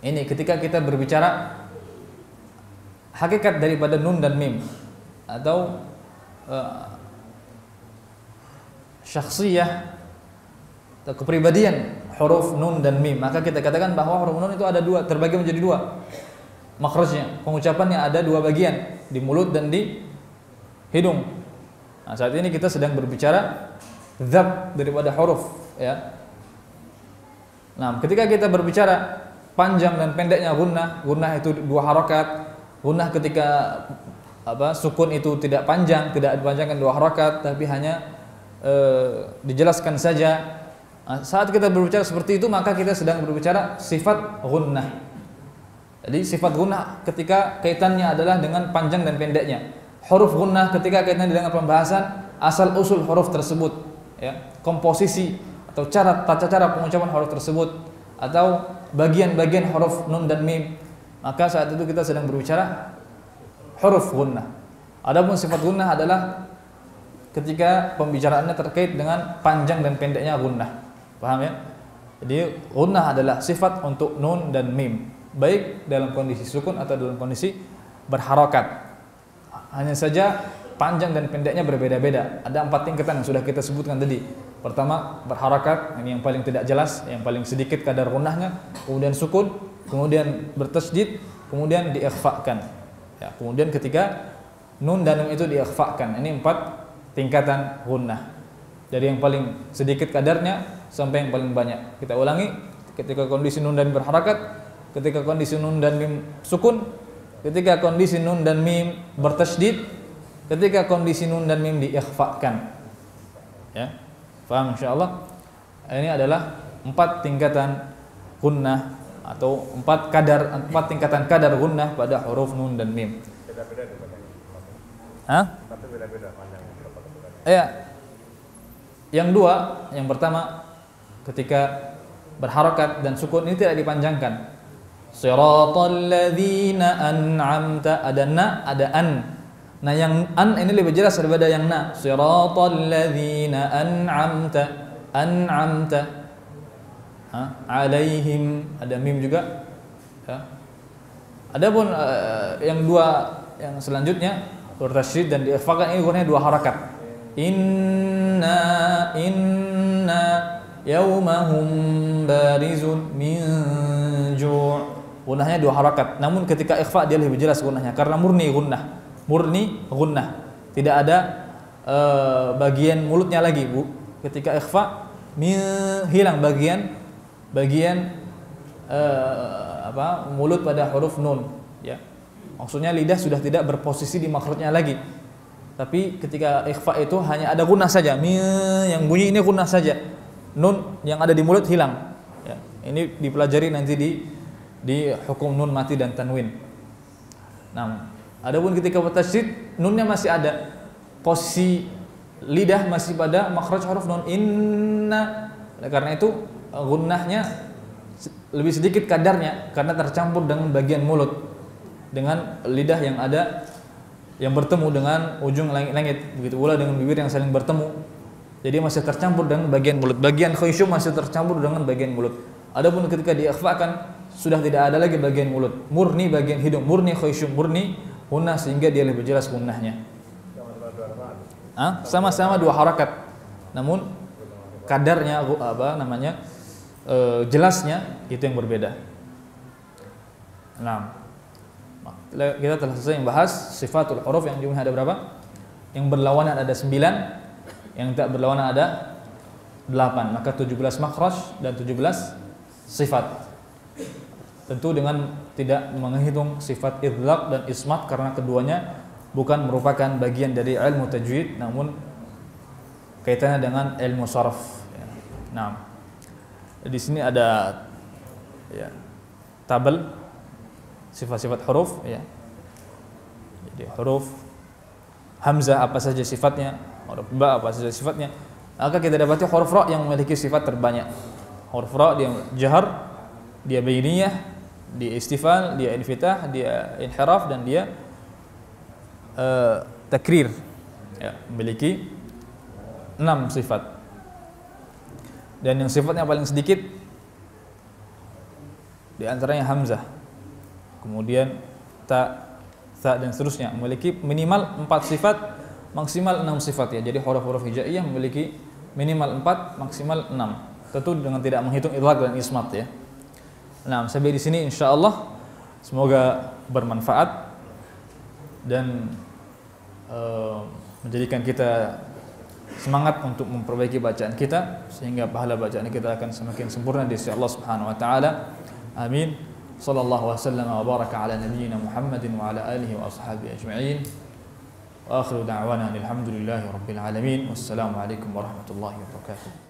Speaker 2: Ini ketika kita berbicara hakikat daripada nun dan mim, atau syakhsiyah atau kepribadian huruf nun dan mim, maka kita katakan bahwa huruf nun itu ada dua, terbagi menjadi dua makhrajnya, pengucapannya ada dua bagian, di mulut dan di hidung. Nah, saat ini kita sedang berbicara zat daripada huruf, ya. Nah, ketika kita berbicara panjang dan pendeknya gunnah itu dua harakat. Gunnah ketika sukun itu tidak panjang, tidak dipanjangkan dua harakat, tapi hanya dijelaskan saja. Nah, saat kita berbicara seperti itu, maka kita sedang berbicara sifat gunnah. Jadi sifat gunnah ketika kaitannya adalah dengan panjang dan pendeknya. Huruf gunnah ketika kaitannya dengan pembahasan asal usul huruf tersebut, ya, komposisi atau tata cara pengucapan huruf tersebut, atau bagian-bagian huruf nun dan mim. Maka saat itu kita sedang berbicara huruf gunnah. Adapun sifat gunnah adalah ketika pembicaraannya terkait dengan panjang dan pendeknya gunnah. Paham ya? Jadi gunnah adalah sifat untuk nun dan mim, baik dalam kondisi sukun atau dalam kondisi berharokat. Hanya saja panjang dan pendeknya berbeda-beda. Ada 4 tingkatan yang sudah kita sebutkan tadi. Pertama berharokat, ini yang paling tidak jelas, yang paling sedikit kadar gunnahnya. Kemudian sukun, kemudian bertasydid, kemudian diikhfakan. Ya, kemudian ketika nun dan mim itu diikhfakan. Ini 4 tingkatan gunnah. Dari yang paling sedikit kadarnya sampai yang paling banyak. Kita ulangi, ketika kondisi nun dan mim berharakat, ketika kondisi nun dan mim sukun, ketika kondisi nun dan mim bertasydid, ketika kondisi nun dan mim diikhfakan. Ya. Paham insyaallah? Ini adalah 4 tingkatan gunnah atau 4 tingkatan kadar gunnah pada huruf nun dan mim. Beda-beda. Hah? Tapi beda-beda panjangnya berapa ketukan? Iya. Yang dua, yang pertama ketika berharokat dan sukun ini tidak dipanjangkan. Siratal ladzina an'amta, ada na, ada an. Nah, yang an ini lebih jelas daripada yang na. Siratal ladzina an'amta alaihim, ada mim juga ya. Adapun yang dua yang selanjutnya bertasydid dan diikhfakan, ini gunanya dua harakat. Inna yaumahum barizun min ju'. Gunnahnya dua harakat. Namun ketika ikhfa dia lebih jelas gunnahnya karena murni gunnah. Tidak ada bagian mulutnya lagi, Bu. Ketika ikhfa hilang bagian mulut pada huruf nun, ya. Maksudnya lidah sudah tidak berposisi di makhrajnya lagi. Tapi ketika ikhfa itu hanya ada gunnah saja. Yang bunyi ini gunnah saja. Nun yang ada di mulut hilang. Ya. Ini dipelajari nanti di hukum nun mati dan tanwin. Nah, adapun ketika bertasydid nunnya masih ada. Posisi lidah masih pada makhraj huruf nun. Inna. Karena itu gunnahnya lebih sedikit kadarnya karena tercampur dengan bagian mulut, dengan lidah yang ada yang bertemu dengan ujung langit, begitu pula dengan bibir yang saling bertemu. Jadi masih tercampur dengan bagian mulut. Bagian khaysyum masih tercampur dengan bagian mulut. Adapun ketika diikhfakan sudah tidak ada lagi bagian mulut, murni bagian hidung, murni khaysyum, murni gunnah, sehingga dia lebih jelas gunnahnya. Sama-sama dua harakat. Namun kadarnya jelasnya itu yang berbeda. Nah, kita telah selesai membahas sifatul huruf yang jumlahnya ada berapa? Yang berlawanan ada 9, yang tak berlawanan ada 8. Maka 17 makhraj dan 17 sifat. Tentu dengan tidak menghitung sifat idlaq dan ismat karena keduanya bukan merupakan bagian dari ilmu tajwid, namun kaitannya dengan ilmu sharaf. Nah, di sini ada ya, tabel sifat-sifat huruf ya. Jadi huruf hamzah apa saja sifatnya, huruf ba apa saja sifatnya. Maka kita dapati huruf ra yang memiliki sifat terbanyak. Huruf ra dia jahar, dia bainiyah, dia istifal, dia infitah, dia inhiraf, dan dia takrir ya, memiliki 6 sifat. Dan yang sifatnya paling sedikit di antaranya hamzah, kemudian ta dan seterusnya, memiliki minimal 4 sifat, maksimal 6 sifat ya. Jadi huruf-huruf hijaiyah memiliki minimal 4, maksimal 6. Tentu dengan tidak menghitung idlaq dan ismat ya. Nah, sampai di sini insyaallah semoga bermanfaat dan menjadikan kita semangat untuk memperbaiki bacaan kita sehingga pahala bacaan kita akan semakin sempurna di sisi Allah Subhanahu wa taala. Amin. Sallallahu wasallam wa baraka ala nabiyyina Muhammadin wa ala alihi wa ashabihi ajma'in. Wa akhiru da'wana alhamdulillahi rabbil alamin. Wassalamu alaikum warahmatullahi wabarakatuh.